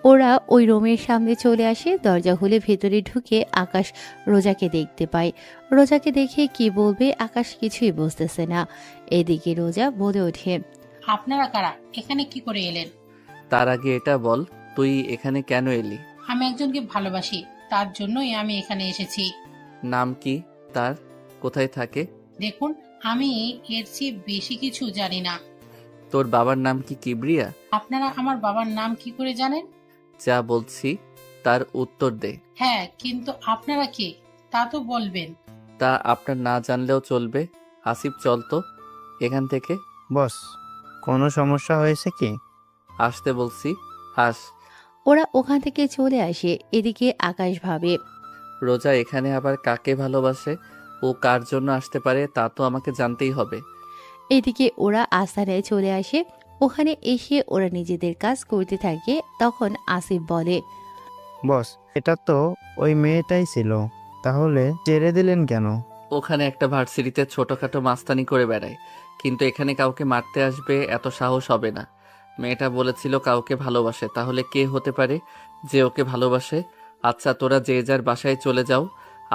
ওরা ওই রুমের সামনে চলে আসে। দরজা খুলে ভেতরে ঢুকে আকাশ রোজাকে দেখতে পায়। রোজাকে দেখে কি বলবে আকাশ কিছুই বুঝতেছে না। এদিকে রোজা বলে ওঠে, আপনারা কারা, এখানে কি করে এলেন? তার আগে এটা বল, তুই এখানে কেন এলি? আমি একজনকে ভালোবাসি, তার জন্যই আমি এখানে এসেছি। নাম কি তার? কোথায় থাকে? দেখুন, আমি এর চেয়ে বেশি কিছু জানি না। তোর বাবার নাম কি কিবরিয়া? আপনারা আমার বাবার নাম কি করে জানেন? যা বলছি তার উত্তর দে। হ্যাঁ, কিন্তু আপনারা কে তা তো বলবেন। তা আপনার না জানলেও চলবে। আসিফ, চল তো এখান থেকে। বস, কোনো সমস্যা হয়েছে কি? আসতে বলছি, আস। ওরা ওখান থেকে চলে আসে। এদিকে আকাশ ভাবে, রোজা এখানে আবার কাকে ভালোবাসে, ও কার জন্য আসতে পারে তা তো আমাকে জানতেই হবে। এদিকে ওরা আস্তানায় চলে আসে। ওখানে এসে ওরা নিজেদের কাজ করতে থাকে। তখন আসিফ বলে, বস, এটা তো ওই মেয়েটাই ছিল, তাহলে ছেড়ে দিলেন কেন? ওখানে একটা ভার্সিটিতে ছোটখাটো মাস্তানি করে বেড়ায়, কিন্তু এখানে কাউকে মারতে আসবে এত সাহস হবে না। মেয়েটা বলেছিল কাউকে ভালোবাসে, তাহলে কে হতে পারে যে ওকে ভালোবাসে? আচ্ছা, তোরা যে যার বাসায় চলে যাও।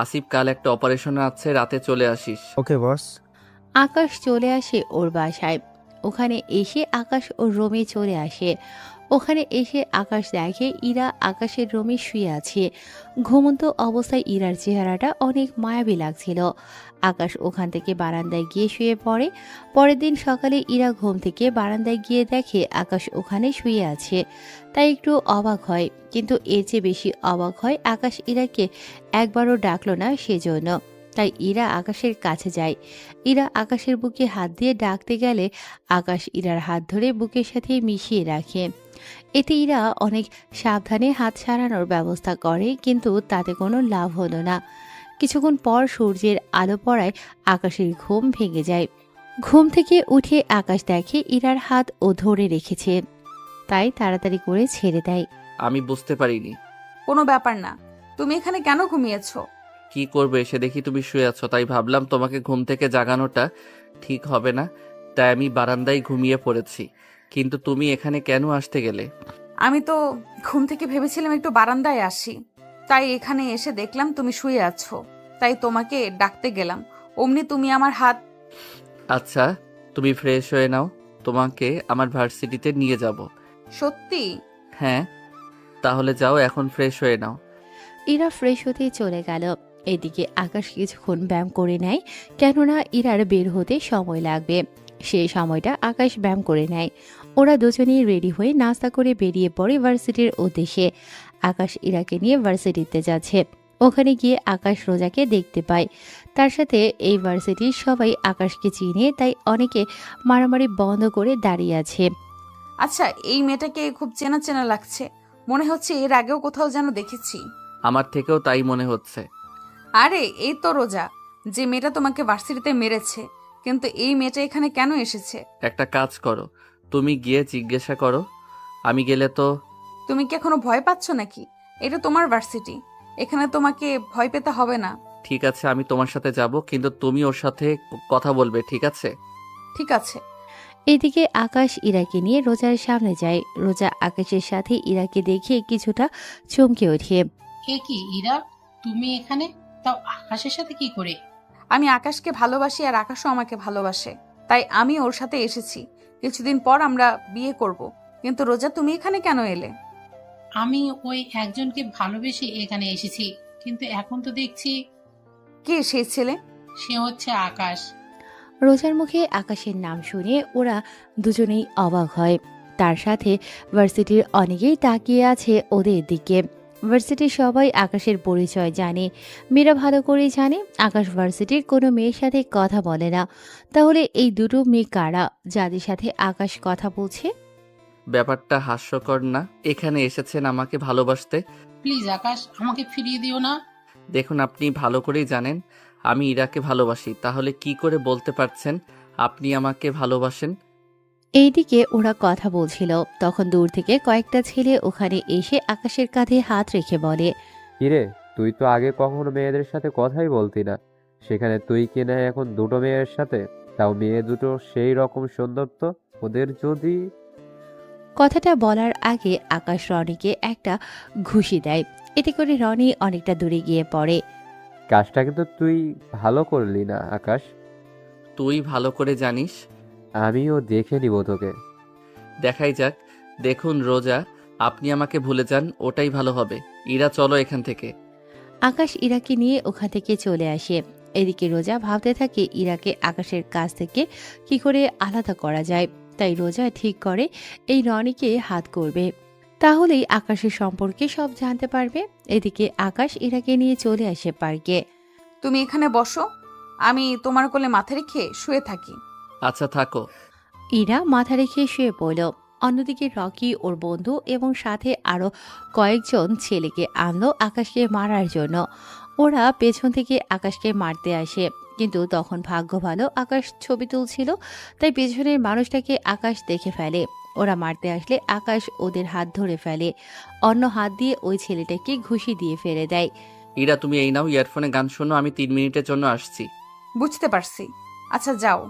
আসিফ, কাল একটা অপারেশন আছে, রাতে চলে আসিস। ওকে বস। আকাশ চলে আসে ওর বাসায়। ওখানে এসে আকাশ ওর রুমে চলে আসে। ওখানে এসে আকাশ দেখে ইরা আকাশের রুমে শুয়ে আছে। ঘুমন্ত অবস্থায় ইরার চেহারাটা অনেক মায়াবী লাগছিল। আকাশ ওখান থেকে বারান্দায় গিয়ে শুয়ে পড়ে। পরের দিন সকালে ইরা ঘুম থেকে বারান্দায় গিয়ে দেখে আকাশ ওখানে শুয়ে আছে। তাই একটু অবাক হয়, কিন্তু এর চেয়ে বেশি অবাক হয় আকাশ ইরাকে একবারও ডাকলো না সেজন্য। তাই ইরা আকাশের কাছে যায়। ইরা আকাশের বুকে হাত দিয়ে ডাকতে গেলে আকাশ ইরার হাত ধরে বুকের সাথে মিশিয়ে রাখে। এতে ইরা অনেক সাবধানে হাত সারানোর ব্যবস্থা করে, কিন্তু তাতে কোনো লাভ হলো না। কিছুক্ষণ পর সূর্যের আলো পড়ায় আকাশের ঘুম ভেঙে যায়। ঘুম থেকে উঠে আকাশ দেখে ইরার হাত ও ধরে রেখেছে, তাই তাড়াতাড়ি করে ছেড়ে দেয়। আমি বুঝতে পারিনি। কোনো ব্যাপার না, তুমি এখানে কেন ঘুমিয়েছো? কি করবে, এসে দেখি তুমি শুয়ে আছো, তাই ভাবলাম তোমাকে ঘুম থেকে জাগানোটা ঠিক হবে না, তাই আমি বারান্দায় ঘুমিয়ে পড়েছি। কিন্তু তুমি এখানে কেন আসতে গেলে? আমি তো ঘুম থেকে ভেবেছিলাম একটু বারান্দায় আসি, তাই এখানে এসে দেখলাম তুমি শুয়ে আছো, তাই তোমাকে ডাকতে গেলাম। অমনি তুমি আমার হাত। আচ্ছা, তুমি ফ্রেশ হয়ে নাও, তোমাকে আমার ভার্সিটিতে নিয়ে যাব। সত্যি? হ্যাঁ, তাহলে যাও, এখন ফ্রেশ হয়ে নাও। ইরা ফ্রেশ হতে চলে গেল। এদিকে আকাশ কিছুক্ষণ ব্যায়াম করে নেয়, কেননা ইরার বের হতে সময় লাগবে। সেই সময়টা আকাশ ব্যায়াম করে নেয়। ওরা দুজনেই রেডি হয়ে নাস্তা করে বেরিয়ে পড়ে ভার্সিটির উদ্দেশ্যে। আকাশ ইরাকে নিয়ে ভার্সিটিতে যাচ্ছে। ওখানে গিয়ে আকাশ রোজাকে দেখতে পায়। তার সাথে এই ভার্সিটির সবাই আকাশকে চিনে, তাই অনেকে মারামারি বন্ধ করে দাঁড়িয়ে আছে। আচ্ছা, এই মেয়েটাকে খুব চেনা চেনা লাগছে, মনে হচ্ছে এর আগেও কোথাও যেন দেখেছি। আমার থেকেও তাই মনে হচ্ছে। আরে এই তো রোজা, যে মেয়েটা তোমাকে ভার্সিটিতে মেরেছে। কিন্তু এই মেয়েটা এখানে কেন এসেছে? একটা কাজ করো, তুমি গিয়ে জিজ্ঞাসা করো। আমি গেলে তো। তুমি কি এখনো ভয় পাচ্ছ নাকি? এটা তোমার ভার্সিটি, এখানে তোমাকে ভয় পেতে হবে না। ঠিক আছে, আমি তোমার সাথে যাব, কিন্তু তুমি ওর সাথে কথা বলবে, ঠিক আছে? ঠিক আছে। এদিকে আকাশ ইরাকে নিয়ে রোজার সামনে যায়। রোজা আকাশের সাথে ইরাকে দেখে কিছুটা চমকে ওঠে। এ কি ইরা, তুমি এখানে? তাও আকাশের সাথে কি করে? আমি আকাশকে ভালোবাসি আর আকাশও আমাকে ভালোবাসে, তাই আমি ওর সাথে এসেছি। কিছুদিন পর আমরা বিয়ে করব। কিন্তু রোজা, তুমি এখানে কেন এলে? আমি ওই একজনকে ভালোবেসে এখানে এসেছি, কিন্তু এখন তো দেখছি। কে সেই ছেলে? সে হচ্ছে আকাশ। রোজার মুখে আকাশের নাম শুনে ওরা দুজনেই অবাক হয়। তার সাথে ভার্সিটির অনেকেই তাকিয়ে আছে ওদের দিকে। ভার্সিটির সবাই আকাশের পরিচয় জানে। মেয়েরা ভালো করেই জানে আকাশ ভার্সিটির কোনো মেয়ের সাথে কথা বলে না। তাহলে এই দুটো মেয়ে কারা যাদের সাথে আকাশ কথা বলছে? ব্যাপারটা হাস্যকর না? এখানে এসেছেন আমাকে ভালোবাসতে। প্লিজ আকাশ, আমাকে ফিরিয়ে দিও না। দেখুন, আপনি ভালো করেই জানেন আমি ইরাকে ভালোবাসি, তাহলে কি করে বলতে পারছেন আপনি আমাকে ভালোবাসেন? এইদিকে ওরা কথা বলছিল, তখন দূর থেকে কয়েকটা ছেলে ওখানে এসে আকাশের কাঁধে হাত রেখে বলে, কিরে, তুই তো আগে কখনো মেয়েদের সাথে কথাই বলতি না, সেখানে তুই কিনা এখন দুটো মেয়ের সাথে, তাও মেয়ে দুটো সেই রকম সৌন্দর্য, ওদের যদি। কথাটা বলার আগে আকাশ রনিকে একটা ঘুষি দেয়। এতে করে রনি অনেকটা দূরে গিয়ে পড়ে। কাজটা কিন্তু তুই ভালো করলি না আকাশ। তুই ভালো করে জানিস। আমিও দেখে নিব তোকে। দেখাই যাক। দেখুন রোজা, আপনি আমাকে ভুলে যান, ওটাই ভালো হবে। ইরা, চলো এখান থেকে। আকাশ ইরাকে নিয়ে ওখান থেকে চলে আসে। এদিকে রোজা ভাবতে থাকে ইরাকে আকাশের কাছ থেকে কি করে আলাদা করা যায়। তাই রোজা ঠিক করে এই রনিকে হাত করবে, তাহলেই আকাশের সম্পর্কে সব জানতে পারবে। এদিকে আকাশ ইরাকে নিয়ে চলে আসে পার্কে। তুমি এখানে বসো, আমি তোমার কোলে মাথা রেখে শুয়ে থাকি। আচ্ছা, থাকো। ইরা মাথা রেখে শুয়ে পড়ল। অন্যদিকে রকি ওর বন্ধু এবং সাথে আরো কয়েকজন ছেলেকে আনলো আকাশকে মারার জন্য। ওরা পেছন থেকে আকাশকে মারতে আসে, কিন্তু তখন ভাগ্য ভালো আকাশ ছবি তুলছিল, তাই পেছনের মানুষটাকে আকাশ দেখে ফেলে। ওরা মারতে আসলে আকাশ ওদের হাত ধরে ফেলে, অন্য হাত দিয়ে ওই ছেলেটাকে ঘুষি দিয়ে ফেলে দেয়। ইরা, তুমি এই নাও, ইয়ারফোনে গান শোনো, আমি 3 মিনিটের জন্য আসছি। বুঝতে পারছি, আচ্ছা যাও।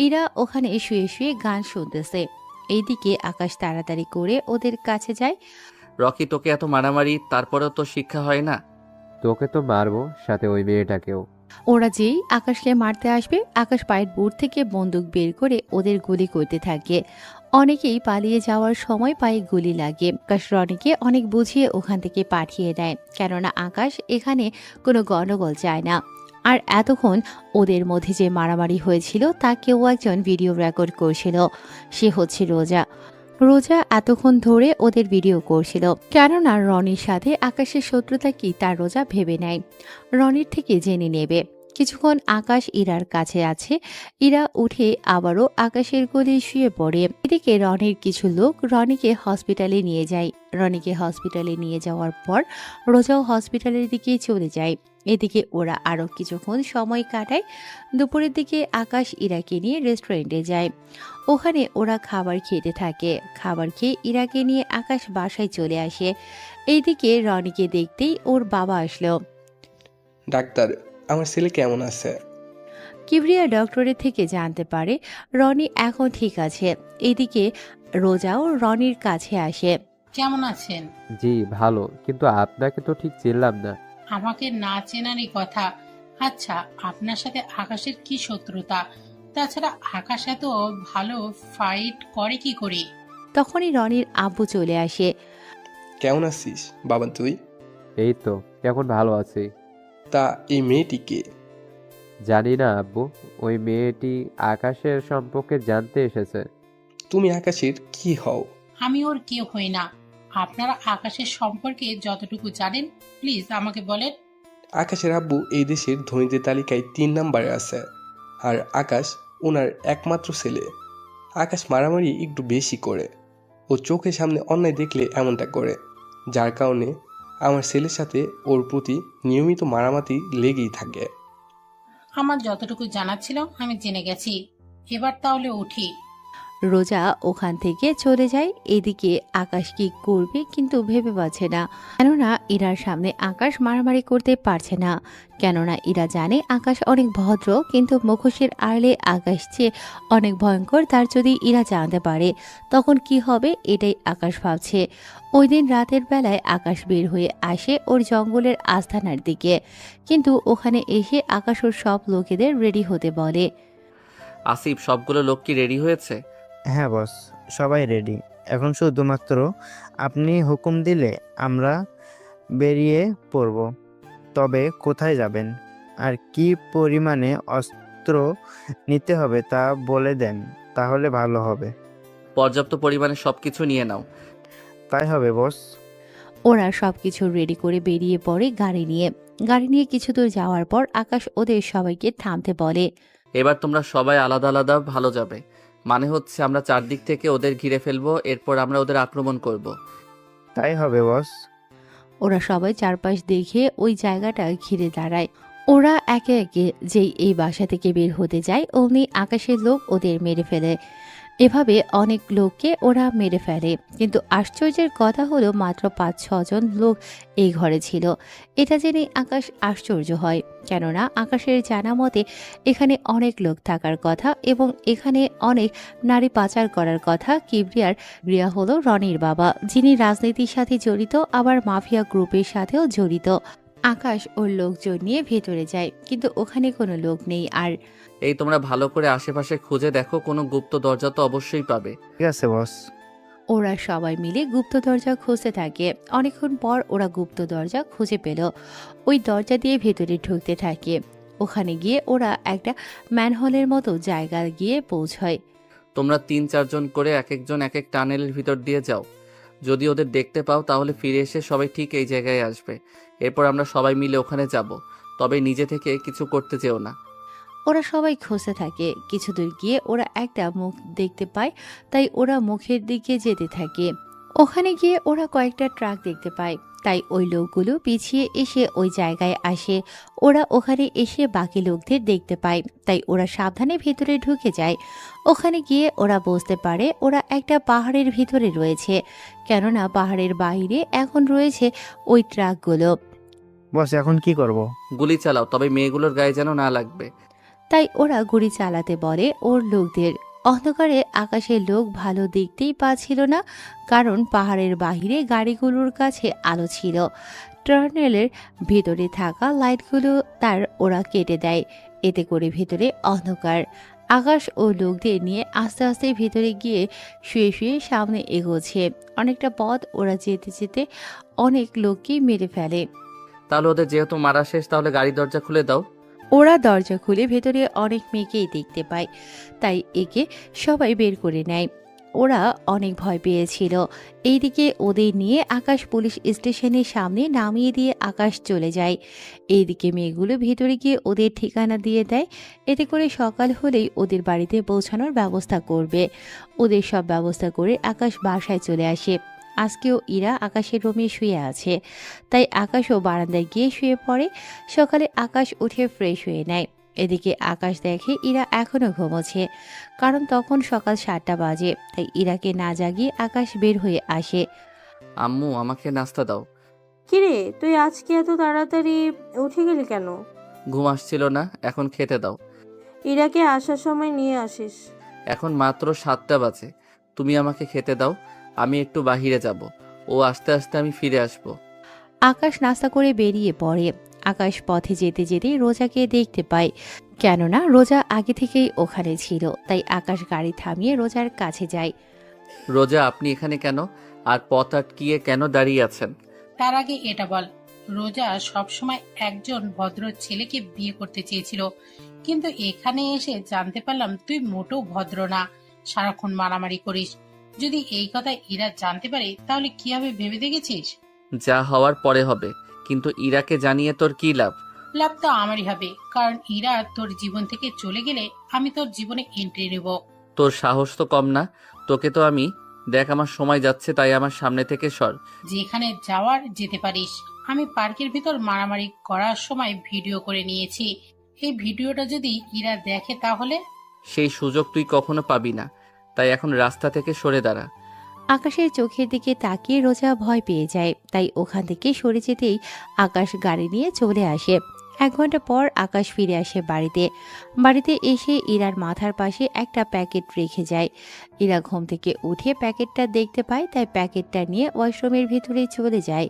ইরা ওখানে শুয়ে শুয়ে গান শুনতেছে। এইদিকে আকাশ তাড়াতাড়ি করে ওদের কাছে যায়। রকি, তোকে এত মারামারি, তারপরেও তো শিক্ষা হয় না? তোকে তো মারবো, সাথে ওই মেয়েটাকেও। ওরা যেই আকাশকে মারতে আসবে, আকাশ পায়ের বুট থেকে বন্দুক বের করে ওদের গুলি করতে থাকে। অনেকেই পালিয়ে যাওয়ার সময় পায়ে গুলি লাগে। আকাশ রনিকে অনেক বুঝিয়ে ওখান থেকে পাঠিয়ে দেয়, কেননা আকাশ এখানে কোনো গন্ডগোল চায় না। আর এতক্ষণ ওদের মধ্যে যে মারামারি হয়েছিল তা কেউ একজন ভিডিও রেকর্ড করছিল, সে হচ্ছে রোজা। রোজা এতক্ষণ ধরে ওদের ভিডিও করছিল, কেননা রনির সাথে আকাশের শত্রুতা কি তা রোজা ভেবে নেয়, রনির থেকে জেনে নেবে। কিছুক্ষণ আকাশ ইরার কাছে আছে। ইরা উঠে আবারও আকাশের কোলে শুয়ে পড়ে। এদিকে রনির কিছু লোক রনিকে হসপিটালে নিয়ে যায়। রনিকে হসপিটালে নিয়ে যাওয়ার পর রোজাও হসপিটালের দিকে চলে যায়। এদিকে ওরা আরও কিছুক্ষণ সময় কাটায়। দুপুরের দিকে আকাশ ইরাকে নিয়ে রেস্টুরেন্টে যায়। ওখানে ওরা খাবার খেতে থাকে। খাবার খেয়ে ইরাকে নিয়ে আকাশ বাসায় চলে আসে। এইদিকে রনিকে দেখতেই ওর বাবা আসলো। ডাক্তার, আমার ছেলে কেমন আছে? কিবরিয়া ডক্টরের থেকে জানতে পারে রনি এখন ঠিক আছে। এদিকে রোজাও রনির কাছে আসে। কেমন আছেন? জি ভালো, কিন্তু আপনাকে তো ঠিক চিনলাম না। আমাকে না চেনারই কথা। আচ্ছা, আপনার সাথে আকাশের কি শত্রুতা? তাছাড়া আকাশ এত ভালো ফাইট করে কি করে? তখনই রনির আব্বু চলে আসে। কেমন আছিস বাবা তুই? এই তো এখন ভালো আছি। তা এই মেয়েটিকে? জানি না আব্বু, ওই মেয়েটি আকাশের সম্পর্কে জানতে এসেছে। তুমি আকাশের কি হও? আমি ওর কেউ হই না। আপনারা আকাশের সম্পর্কে যতটুকু জানেন প্লিজ আমাকে বলেন। আকাশের আব্বু এই দেশের ধনীদের তালিকায় 3 নম্বরে আছে, আর আকাশ ওনার একমাত্র ছেলে। আকাশ মারামারি একটু বেশি করে। ও চোখের সামনে অন্যায় দেখলে এমনটা করে, যার কারণে আমার ছেলের সাথে ওর প্রতি নিয়মিত মারামারি লেগেই থাকে। আমার যতটুকু জানা ছিল আমি জেনে গেছি। এবার তাহলে উঠি। রোজা ওখান থেকে চলে যায়। এদিকে আকাশ কি করবে কিন্তু ভেবে পাচ্ছে না। কেননা ইরার সামনে আকাশ মারামারি করতে পারছে না। কেননা ইরা জানে আকাশ অনেক ভদ্র, কিন্তু মুখোশের আড়ালে আকাশ যে অনেক ভয়ঙ্কর তার যদি ইরা জানতে পারে তখন কি হবে, এটাই আকাশ ভাবছে। ওই দিন রাতের বেলায় আকাশ বের হয়ে আসে ওর জঙ্গলের আস্তানার দিকে, কিন্তু ওখানে এসে আকাশ ওর সব লোকেদের রেডি হতে বলে। আসিফ, সবগুলো লোক কি রেডি হয়েছে? হ্যাঁ বস, সবাই রেডি। এখন শুধুমাত্র আপনি হুকুম দিলে আমরা বেরিয়ে পড়ব। তবে কোথায় যাবেন আর কি পরিমাণে অস্ত্র নিতে হবে তা বলে দেন, তাহলে ভালো হবে। পর্যাপ্ত পরিমাণে সবকিছু নিয়ে নাও। তাই হবে বস। ওরা সবকিছু রেডি করে বেরিয়ে পড়ে গাড়ি নিয়ে। গাড়ি নিয়ে কিছু দূর যাওয়ার পর আকাশ ওদের সবাইকে থামতে বলে। এবার তোমরা সবাই আলাদা আলাদা ভালো যাবে। মানে হচ্ছে আমরা চারদিক থেকে ওদের ঘিরে ফেলবো, এরপর আমরা ওদের আক্রমণ করব। তাই হবে বস। ওরা সবাই চারপাশ দেখে ওই জায়গাটা ঘিরে দাঁড়ায়। ওরা একে একে যেই এই বাসা থেকে বের হতে যায় অমনি আকাশের লোক ওদের মেরে ফেলে। এভাবে অনেক লোককে ওরা মেরে ফেলে, কিন্তু আশ্চর্যের কথা হলো মাত্র 5-6 জন লোক এই ঘরে ছিল। এটা জেনে আকাশ আশ্চর্য হয়, কেননা আকাশের জানা মতে এখানে অনেক লোক থাকার কথা এবং এখানে অনেক নারী পাচার করার কথা। কিবরিয়া হলো রনির বাবা, যিনি রাজনীতির সাথে জড়িত, আবার মাফিয়া গ্রুপের সাথেও জড়িত। আকাশ ওর লোকজন নিয়ে ভেতরে যায়, কিন্তু ওখানে কোনো লোক নেই। আর এই তোমরা ভালো করে আশেপাশে খুঁজে দেখো, কোনো গুপ্ত দরজা তো অবশ্যই পাবে। ঠিক আছে বস। ওরা সবাই মিলে গুপ্ত দরজা খুঁজতে থাকে। অনেকক্ষণ পর ওরা গুপ্ত দরজা খুঁজে পেল। ওই দরজা দিয়ে ভেতরে ঢুকতে থাকে। ওখানে গিয়ে ওরা একটা ম্যানহোলের মতো জায়গা গিয়ে পৌঁছয়। তোমরা 3-4 জন করে এক একজন এক এক টানেলের ভিতর দিয়ে যাও। যদি ওদের দেখতে পাও তাহলে ফিরে এসে সবাই ঠিক এই জায়গায় আসবে। এরপর আমরা সবাই মিলে ওখানে যাব। তবে নিজে থেকে কিছু করতে যেও না। ওরা সবাই খুঁজতে থাকে। কিছু দূর গিয়ে ওরা একটা মুখ দেখতে পায়, তাই ওরা মুখের দিকে যেতে থাকে। ওখানে গিয়ে ওরা কয়েকটা ট্রাক দেখতে পায়, তাই ওই লোকগুলো পিছিয়ে এসে ওই জায়গায় আসে। ওরা ওখানে এসে বাকি লোকদের দেখতে পায়, তাই ওরা সাবধানে ভেতরে ঢুকে যায়। ওখানে গিয়ে ওরা বুঝতে পারে ওরা একটা পাহাড়ের ভিতরে রয়েছে, কেননা পাহাড়ের বাইরে এখন রয়েছে ওই ট্রাকগুলো। বস এখন কি করব? গুলি চালাও, তবে মেয়েগুলোর গায়ে যেন না লাগবে। তাই ওরা গুলি চালাতে বলে ওর লোকদের। অন্ধকারে আকাশের লোক ভালো দেখতেই পাচ্ছিল না, কারণ পাহাড়ের বাহিরে গাড়িগুলোর কাছে আলো ছিল। টার্নেলের ভেতরে থাকা লাইটগুলো তার ওরা কেটে দেয়, এতে করে ভেতরে অন্ধকার। আকাশ ও লোকদের নিয়ে আস্তে আস্তে ভেতরে গিয়ে শুয়ে শুয়ে সামনে এগোচ্ছে। অনেকটা পথ ওরা যেতে যেতে অনেক লোককেই মেরে ফেলে। তাহলে ওদের যেহেতু মারা শেষ, তাহলে গাড়ির দরজা খুলে দাও। ওরা দরজা খুলে ভেতরে অনেক মেয়েকেই দেখতে পায়, তাই একে সবাই বের করে নেয়। ওরা অনেক ভয় পেয়েছিল। এইদিকে ওদের নিয়ে আকাশ পুলিশ স্টেশনের সামনে নামিয়ে দিয়ে আকাশ চলে যায়। এইদিকে মেয়েগুলো ভেতরে গিয়ে ওদের ঠিকানা দিয়ে দেয়। এতে করে সকাল হলেই ওদের বাড়িতে পৌঁছানোর ব্যবস্থা করবে। ওদের সব ব্যবস্থা করে আকাশ বাসায় চলে আসে। আজকেও ইরা আকাশের রুমে শুয়ে আছে, তাই আকাশও বারান্দায় গিয়ে শুয়ে পড়ে। সকালে আকাশ উঠে ফ্রেশ হয়ে নেয়। এদিকে আকাশ দেখে ইরা এখনো ঘুমোচ্ছে, কারণ তখন সকাল 7টা বাজে। তাই ইরাকে না জাগিয়ে আকাশ বের হয়ে আসে। আম্মু, আমাকে নাস্তা দাও। কিরে, তুই আজকে এত তাড়াতাড়ি উঠে গেলি কেন? ঘুম আসছিল না, এখন খেতে দাও। ইরাকে আসার সময় নিয়ে আসিস। এখন মাত্র 7টা বাজে, তুমি আমাকে খেতে দাও। আমি একটু বাহিরে যাব, ও আস্তে আস্তে আমি ফিরে আসব। আকাশ নাস্তা করে বেরিয়ে পড়ে। আকাশ পথে যেতে যেতে রোজাকে দেখতে পায়, কেননা রোজা আগে থেকেই ওখানে ছিল। তাই আকাশ গাড়ি থামিয়ে রোজার কাছে যায়। রোজা, আপনি এখানে কেন? আর পথ আটকিয়ে কেন দাঁড়িয়ে আছেন? তার আগে এটা বল, রোজা সবসময় একজন ভদ্র ছেলেকে বিয়ে করতে চেয়েছিল, কিন্তু এখানে এসে জানতে পারলাম তুই মোটেও ভদ্র না, সারাক্ষণ মারামারি করিস। যদি এই কথা ইরা জানতে পারে তাহলে কি হবে ভেবে দেখেছিস? যা হওয়ার পরে হবে, কিন্তু ইরাকে জানিয়ে তোর কি লাভ? লাভ তো আমারই হবে, কারণ ইরা তোর জীবন থেকে চলে গেলে আমি তোর জীবনে এন্ট্রি নেব। তোর সাহস তো কম না। তোকে তো আমি, দেখ আমার সময় যাচ্ছে, তাই আমার সামনে থেকে সর। যেখানে যাওয়ার যেতে পারিস। আমি পার্কের ভিতর মারামারি করার সময় ভিডিও করে নিয়েছি। এই ভিডিওটা যদি ইরা দেখে তাহলে? সেই সুযোগ তুই কখনো পাবি না, তাই এখন রাস্তা থেকে সরে দাঁড়া। আকাশের চোখের দিকে তাকিয়ে রোজা ভয় পেয়ে যায়। তাই ওখান থেকে সরে যেতেই আকাশ গাড়ি নিয়ে চলে আসে। 1 ঘন্টা পর আকাশ ফিরে আসে বাড়িতে এসে ইরার মাথার পাশে একটা প্যাকেট রেখে যায়। ইরা ঘুম থেকে উঠে প্যাকেটটা দেখতে পায়, তাই প্যাকেটটা নিয়ে ওয়াশরুমের ভিতরে চলে যায়।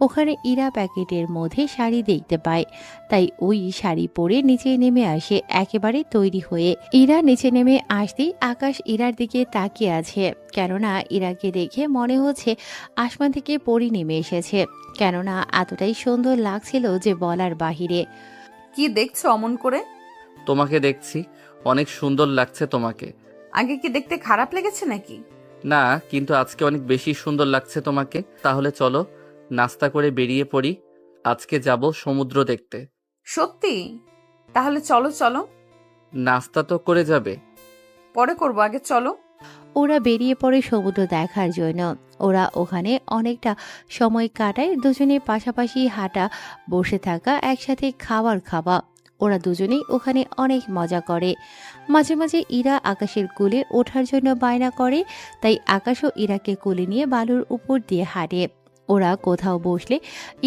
ওখানে ইরা প্যাকেটের মধ্যে শাড়ি দেখতে পায়, তাই ওই শাড়ি পরে নিচে নেমে আসে একেবারে তৈরি হয়ে। ইরা নিচে নেমে আসতেই আকাশ ইরার দিকে তাকিয়ে আছে, কেননা ইরাকে দেখে মনে হচ্ছে আসমান থেকে পরি নেমে এসেছে। কেননা এতটাই সুন্দর লাগছিল যে বলার বাহিরে। কি দেখছো অমন করে? তোমাকে দেখছি, অনেক সুন্দর লাগছে তোমাকে। আগে কি দেখতে খারাপ লেগেছে নাকি? না, কিন্তু আজকে অনেক বেশি সুন্দর লাগছে তোমাকে। তাহলে চলো নাস্তা করে বেরিয়ে পড়ি, আজকে যাব সমুদ্র দেখতে। সত্যি? তাহলে চলো চলো। নাস্তা তো করে যাবে? পরে করবো, আগে চলো। ওরা বেরিয়ে পড়ে সমুদ্র দেখার জন্য। ওরা ওখানে অনেকটা সময় কাটায়, দুজনে পাশাপাশি হাঁটা, বসে থাকা, একসাথে খাওয়া। ওরা দুজনেই ওখানে অনেক মজা করে। মাঝে মাঝে ইরা আকাশের কোলে ওঠার জন্য বায়না করে, তাই আকাশও ইরাকে কোলে নিয়ে বালুর উপর দিয়ে হাঁটে। ওরা কোথাও বসলে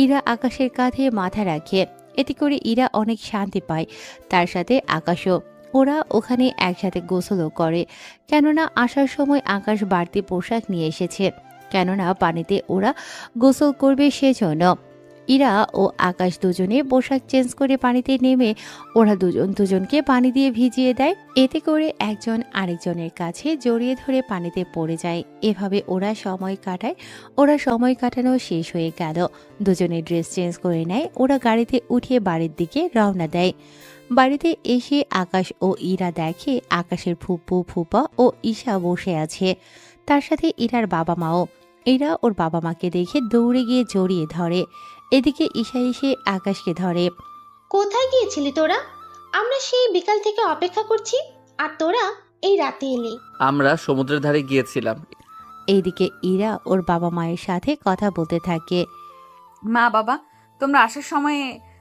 ইরা আকাশের কাঁধে মাথা রাখে, এতে করে ইরা অনেক শান্তি পায়, তার সাথে আকাশও। ওরা ওখানে একসাথে গোসলও করে, কেননা আসার সময় আকাশ বাড়তি পোশাক নিয়ে এসেছে, কেননা পানিতে ওরা গোসল করবে সেজন্য। ইরা ও আকাশ দুজনে পোশাক চেঞ্জ করে পানিতে নেমে ওরা দুজনকে পানি দিয়ে ভিজিয়ে দেয়। এতে করে একজন আরেকজনের কাছে জড়িয়ে ধরে পানিতে পড়ে যায়। এভাবে ওরা সময় কাটায়। ওরা সময় কাটানো শেষ হয়ে গেল, দুজনে ড্রেস চেঞ্জ করে নেয়। ওরা গাড়িতে উঠিয়ে বাড়ির দিকে রওনা দেয়। বাড়িতে এসে আকাশ ও ইরা দেখে আকাশের ফুপু, ফুপা ও ঈশা বসে আছে, তার সাথে ইরার বাবা মাও। ইরা ওর বাবা মাকে দেখে দৌড়ে গিয়ে জড়িয়ে ধরে। এদিকে ঈশা এসে আকাশকে ধরে। কোথায় গিয়েছিলি তোরা? আমরা সেই বিকাল থেকে অপেক্ষা করছি, আর তোরা এই রাতে এলি। আমরা সমুদ্রের ধারে গিয়েছিলাম। এইদিকে ইরা ওর বাবা মায়ের সাথে কথা বলতে থাকে। মা বাবা, তোমরা আসার সময়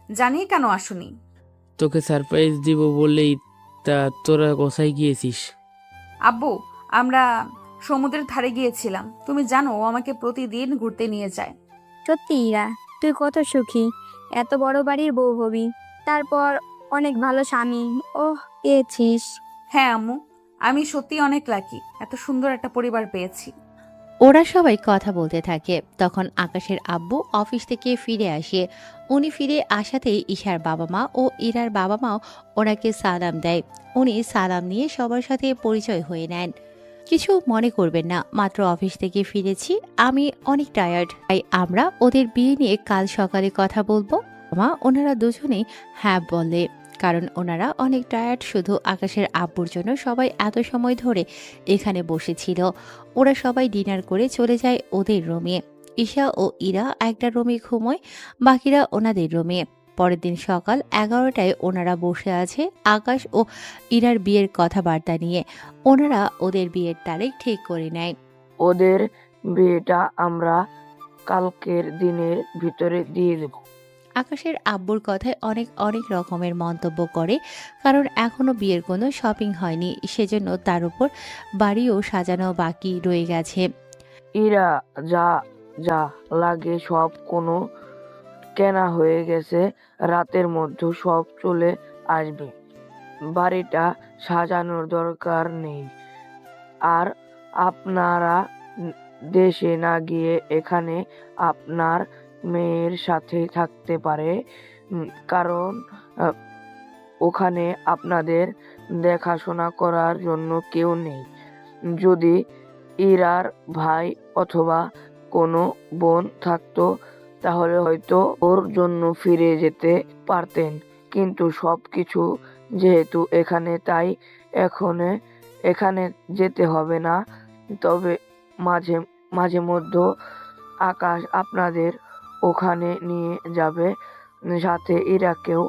জানিয়ে কেন আসোনি? তোকে সারপ্রাইজ দিব বললেই। তা তোরা কোথায় গিয়েছিস? আব্বু, আমরা সমুদ্রের ধারে গিয়েছিলাম। তুমি জানো ও আমাকে প্রতিদিন ঘুরতে নিয়ে যায়। সত্যি ইরা, তুই কত সুখী, এত বড় বাড়ির বউ হবি, তারপর অনেক ভালো স্বামী পেয়েছিস। হ্যাঁ আম্মু, আমি সত্যি অনেক লাকি, এত সুন্দর একটা পরিবার পেয়েছি। ওরা সবাই কথা বলতে থাকে। তখন আকাশের আব্বু অফিস থেকে ফিরে আসে। উনি ফিরে আসাতেই ঈশার বাবা মা ও ইরার বাবা মাও ওনাকে সালাম দেয়। উনি সালাম নিয়ে সবার সাথে পরিচয় হয়ে নেন। কিছু মনে করবেন না, মাত্র অফিস থেকে ফিরেছি, আমি অনেক টায়ার্ড, তাই আমরা ওদের বিয়ে নিয়ে কাল সকালে কথা বলবো। মা ওনারা দুজনেই হ্যাঁ বলে, কারণ ওনারা অনেক টায়ার্ড। শুধু আকাশের আব্বুর জন্য সবাই এত সময় ধরে এখানে বসেছিল। ওরা সবাই ডিনার করে চলে যায় ওদের রুমে। ঈশা ও ইরা একটা রুমে ঘুমোয়, বাকিরা ওনাদের রুমে। পরের দিন সকাল 11টায় ওনারা বসে আছে আকাশ ও ইরার বিয়ের কথাবার্তা নিয়ে। ওনারা ওদের বিয়ের তারিখ ঠিক করে নেয়। ওদের বিয়েটা আমরা কালকের দিনের ভিতরে দিয়ে দেব। আকাশের আব্বুর কথায় অনেক অনেক রকমের মন্তব্য করে, কারণ এখনো বিয়ের কোনো শপিং হয়নি, সেজন্য তার উপর বাড়িও সাজানো বাকি রয়ে গেছে। ইরা, যা যা লাগে সব কোনো কেনা হয়ে গেছে, রাতের মধ্যে সব চলে আসবে। বাড়িটা সাজানোর দরকার নেই। আর আপনারা দেশে না গিয়ে এখানে আপনার মেয়ের সাথে থাকতে পারে, কারণ ওখানে আপনাদের দেখাশোনা করার জন্য কেউ নেই। যদি ইরার ভাই অথবা কোনো বোন থাকতো তাহলে হয়তো ওর জন্য ফিরে যেতে পারতেন, কিন্তু সবকিছু যেহেতু এখানে, তাই এখানে যেতে হবে না। তবে মাঝে মাঝে মধ্যে আকাশ আপনাদের ওখানে নিয়ে যাবে, সাথে ইরাকেও।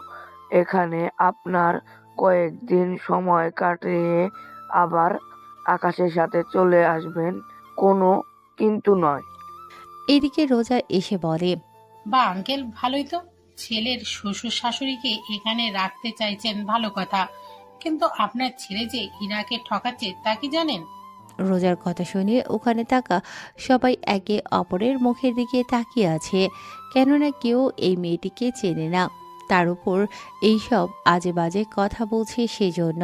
এখানে আপনার কয়েকদিন সময় কাটিয়ে আবার আকাশের সাথে চলে আসবেন, কোনো কিন্তু নয়। এদিকে রোজা এসে বলে, বা আঙ্কেল, ভালোই তো। ছেলের শ্বশুর শাশুড়িকে এখানে রাখতে চাইছেন, ভালো কথা, কিন্তু আপনার ছেলে যে ইরাকে ঠকাচ্ছে তা কি জানেন? রোজার কথা শুনে ওখানে থাকা সবাই একে অপরের মুখের দিকে তাকিয়ে আছে, কেননা কেউ এই মেয়েটিকে চেনে না। তার উপর এইসব আজে বাজে কথা বলছে সেজন্য।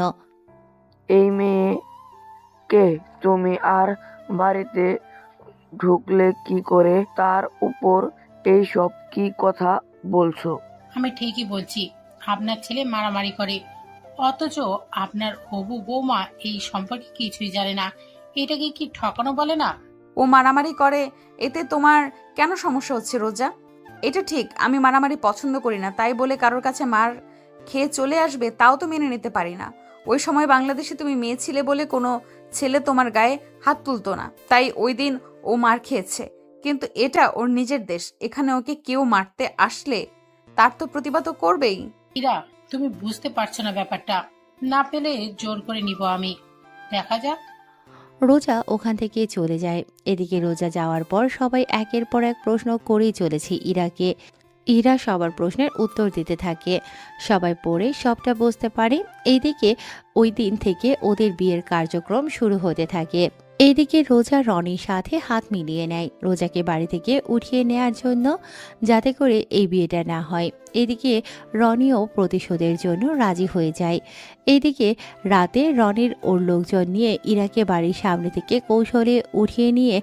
এই মেয়েকে তুমি আর বাড়িতে ঢুকলে কি করে? তার উপর এইসব কি কথা বলছো? আমি ঠিকই বলছি, আপনার ছেলে মারামারি করে, অথচ আপনার হবু বৌমা এই সম্পর্কে কিছুই জানে না। এটাকে কি ঠকানো বলে না? ও মারামারি করে, এতে তোমার কেন সমস্যা হচ্ছে রোজা? এটা ঠিক, আমি মারামারি পছন্দ করি না, তাই বলে কারোর কাছে মার খেয়ে চলে আসবে তাও তো মেনে নিতে পারি না। ওই সময় বাংলাদেশে তুমি মেয়ে ছিলে বলে কোনো ছেলে তোমার গায়ে হাত তুলতো না, তাই ওই দিন ও মার খেয়েছে। কিন্তু এটা ওর নিজের দেশ, এখানে ওকে কেউ মারতে আসলে তার তো প্রতিবাদ করবেই। ইরা, তুমি বুঝতে পারছো না ব্যাপারটা। না পেলে জোর করে নিব আমি, দেখা যাক। রোজা ওখান থেকে চলে যায়। এদিকে রোজা যাওয়ার পর সবাই একের পর এক প্রশ্ন করেই চলেছে ইরাকে। ইরা সবার প্রশ্নের উত্তর দিতে থাকে। সবাই পড়ে সবটা বুঝতে পারে। এইদিকে ওই দিন থেকে ওদের বিয়ের কার্যক্রম শুরু হতে থাকে। এইদিকে রোজা রনির সাথে হাত মিলিয়ে নেয় রোজাকে বাড়ি থেকে উঠিয়ে নেয়ার জন্য, যাতে করে এই বিয়েটা না হয়। এদিকে রনিও প্রতিশোধের জন্য রাজি হয়ে যায়। এইদিকে রাতে রনির ওর লোকজন নিয়ে ইরাকে বাড়ির সামনে থেকে কৌশলে উঠিয়ে নিয়ে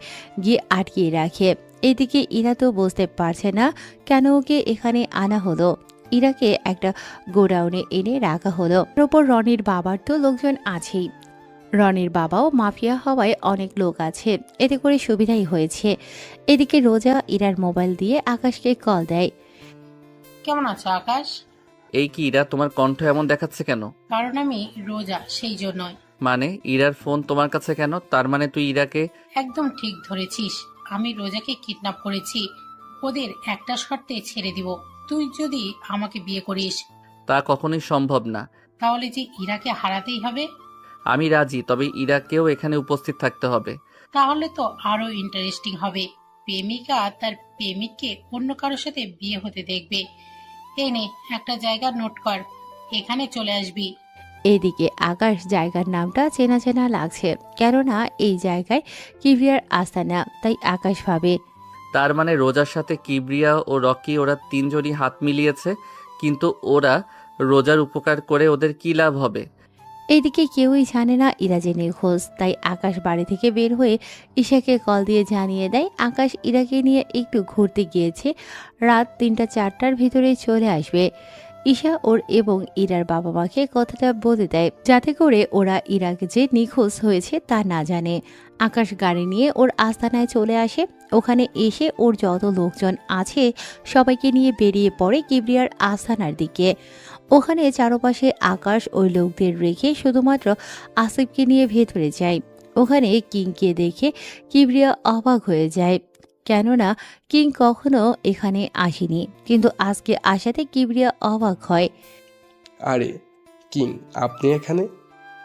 গিয়ে আটকিয়ে রাখে। এদিকে ইরা তো বুঝতে পারছে না কেন ওকে এখানে আনা হলো। ইরাকে একটা গোডাউনে এনে রাখা হলো। ওর ওপর রনির বাবার তো লোকজন আছেই। রনির বাবাও মাফিয়া হওয়ায় অনেক লোক আছে, এতে করে সুবিধাই হয়েছে। এদিকে রোজা ইরার মোবাইল দিয়ে আকাশকে কল দেয়। কেমন আছো আকাশ? এই কি ইরা, তোমার কণ্ঠ এমন দেখাচ্ছে কেন? কারণ আমি রোজা, সেই জন্যই। মানে ইরার ফোন তোমার কাছে কেন? তার মানে তুই ইরাকে... একদম ঠিক ধরেছিস, আমি রোজাকে কিডন্যাপ করেছি। ওদের একটা শর্তে ছেড়ে দিব, তুই যদি আমাকে বিয়ে করিস। তা কখনোই সম্ভব না। তাহলে যে ইরাকে হারাতেই হবে। আমি রাজি, তবে ইরাকেও এখানে উপস্থিত থাকতে হবে। তাহলে তো আরো ইন্টারেস্টিং হবে। প্রেমিকা তার প্রেমিককে অন্য কারোর সাথে বিয়ে হতে দেখবে। এই নে, একটা জায়গা নোট কর, এখানে চলে আসবি। এদিকে আকাশ জায়গার নামটা চেনা চেনা লাগছে, কেননা এই জায়গায় কিবরিয়ার আস্তানা, তাই আকাশ ভাবে। তার মানে রোজার সাথে কিবরিয়া ও রকি ওরা তিনজনই হাত মিলিয়েছে, কিন্তু ওরা রোজার উপকার করে ওদের কি লাভ হবে? এইদিকে কেউই জানে না ইরা যে নিখোঁজ, তাই আকাশ বাড়ি থেকে বের হয়ে ঈশাকে কল দিয়ে জানিয়ে দেয় আকাশ ইরাকে নিয়ে একটু ঘুরতে গিয়েছে, রাত ৩টা-৪টার ভিতরে চলে আসবে। ঈশা ওর এবং ইরার বাবা মাকে কথাটা বলে দেয়, যাতে করে ওরা ইরাকে যে নিখোঁজ হয়েছে তা না জানে। আকাশ গাড়ি নিয়ে ওর আস্তানায় চলে আসে। ওখানে এসে ওর যত লোকজন আছে সবাইকে নিয়ে বেরিয়ে পড়ে কিবরিয়ার আস্তানার দিকে। ওখানে চারপাশে আকাশ ওই লোকদের রেখে শুধুমাত্র আসিফকে নিয়ে ভেতরে যায়। ওখানে কিংকে দেখে কিবরিয়া অবাক হয়ে যায়, কেননা কিং কখনো এখানে আসেনি, কিন্তু আজকে আসাতে কিবরিয়া অবাক হয়। আরে কিং, আপনি এখানে,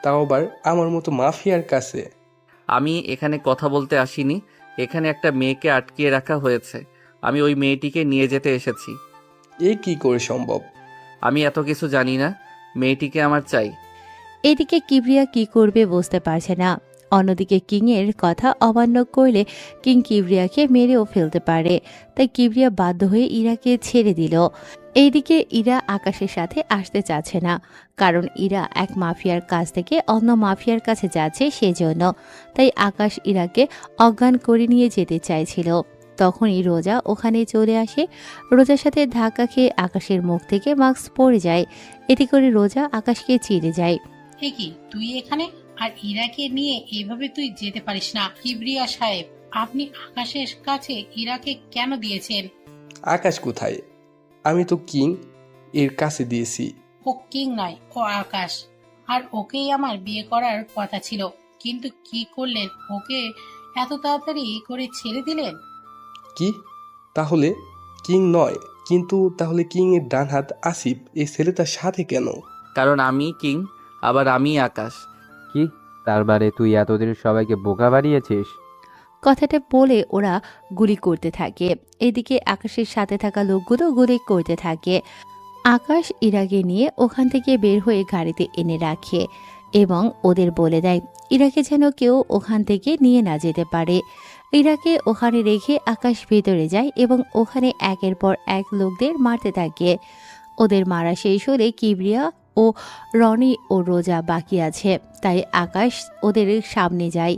তাও আবার আমার মতো মাফিয়ার কাছে? আমি এখানে কথা বলতে আসিনি, এখানে একটা মেয়েকে আটকিয়ে রাখা হয়েছে, আমি ওই মেয়েটিকে নিয়ে যেতে এসেছি। এ কি করে সম্ভব? আমি এত কিছু জানি না, মেয়েটিকে আমার চাই। এদিকে কিবরিয়া কি করবে বুঝতে পারছে না। অন্যদিকে কিং এর কথা অমান্য করলে কিং কিবরিয়াকে মেরেও ফেলতে পারে, তাই কিবরিয়া বাধ্য হয়ে ইরাকে ছেড়ে দিল। এইদিকে ইরা আকাশের সাথে আসতে চাচ্ছে না, কারণ ইরা এক মাফিয়ার কাছ থেকে অন্য মাফিয়ার কাছে যাচ্ছে সেজন্য। তাই আকাশ ইরাকে অজ্ঞান করে নিয়ে যেতে চাইছিল। তখনই রোজা ওখানে চলে আসে। রোজার সাথে ধাক্কা খেয়ে আকাশের মুখ থেকে মাস্ক পড়ে যায়। এতে করে রোজা আকাশকে চিড়ে যায়। এ কি, তুই এখানে? আর ইরাকে নিয়ে এভাবে তুই যেতে পারিস না। কিবরিয়া সাহেব, আপনি আকাশের কাছে ইরাকে কেন দিয়েছেন? আকাশ কোথায়? আমি তো কিং এর কাছে দিয়েছি। ও কিং নয়, ও আকাশ। আর ওকেই আমার বিয়ে করার কথা ছিল, কিন্তু কি করলেন? ওকে এত তাড়াতাড়ি করে ছেড়ে দিলেন। কি? তাহলে কিং নয়, কিন্তু তাহলে কিং এর ডান হাত আসিফ এই ছেলেটার সাথে কেন? কারণ আমি কিং, আবার আমি আকাশ। কি, তার মানে তুই এতদিন সবাইকে বোকা বানিয়েছিস? কথাটা বলে ওরা গুলি করতে থাকে। এদিকে আকাশের সাথে থাকা লোকগুলো গুলি করতে থাকে। আকাশ ইরাকে নিয়ে ওখান থেকে বের হয়ে গাড়িতে এনে রাখে এবং ওদের বলে দেয় ইরাকে যেন কেউ ওখান থেকে নিয়ে না যেতে পারে। ইরাকে ওখানে রেখে আকাশ ভেতরে যায় এবং ওখানে একের পর এক লোকদের মারতে থাকে। ওদের মারা শেষ হলে কিবরিয়া ও রনি ও রোজা বাকি আছে, তাই আকাশ ওদের সামনে যায়।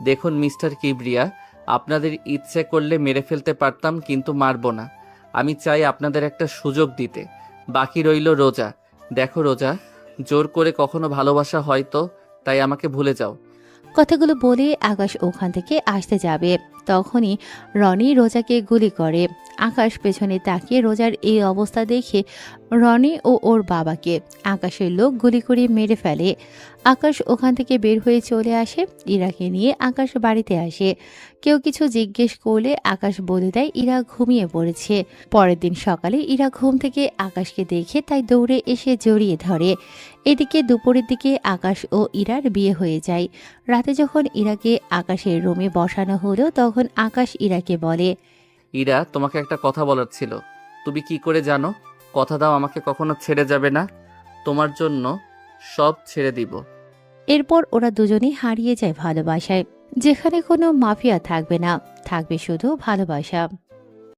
দেখুন মিস্টার কিবরিয়া, আপনাদের ইচ্ছে করলে মেরে ফেলতে পারতাম, কিন্তু মারবো না। আমি চাই আপনাদের একটা সুযোগ দিতে। বাকি রইল রোজা। দেখো রোজা, জোর করে কখনো ভালোবাসা হয়তো, তাই আমাকে ভুলে যাও। কথাগুলো বলে আকাশ ওখান থেকে আসতে যাবে, তখনই রনি রোজাকে গুলি করে। আকাশ পেছনে তাকিয়ে রোজার এই অবস্থা দেখে রনি ও ওর বাবাকে আকাশের লোক গুলি করে মেরে ফেলে। আকাশ ওখান থেকে বের হয়ে চলে আসে। ইরাকে নিয়ে আকাশ বাড়িতে আসে। কেউ কিছু জিজ্ঞেস করলে আকাশ বলে দেয় ইরা ঘুমিয়ে পড়েছে। পরের দিন সকালে ইরা ঘুম থেকে আকাশকে দেখে তাই দৌড়ে এসে জড়িয়ে ধরে। এদিকে দুপুরের দিকে আকাশ ও ইরার বিয়ে হয়ে যায়। রাতে যখন ইরাকে আকাশের রুমে বসানো হলো তখন আকাশ ইরাকে বলে, ইরা, তোমাকে একটা কথা বলার ছিল। তুমি কি করে জানো? কথা দাও আমাকে কখনো ছেড়ে যাবে না। তোমার জন্য সব ছেড়ে দিব। এরপর ওরা দুজনেই হারিয়ে যায় ভালোবাসায়, যেখানে কোনো মাফিয়া থাকবে না, থাকবে শুধু ভালোবাসা।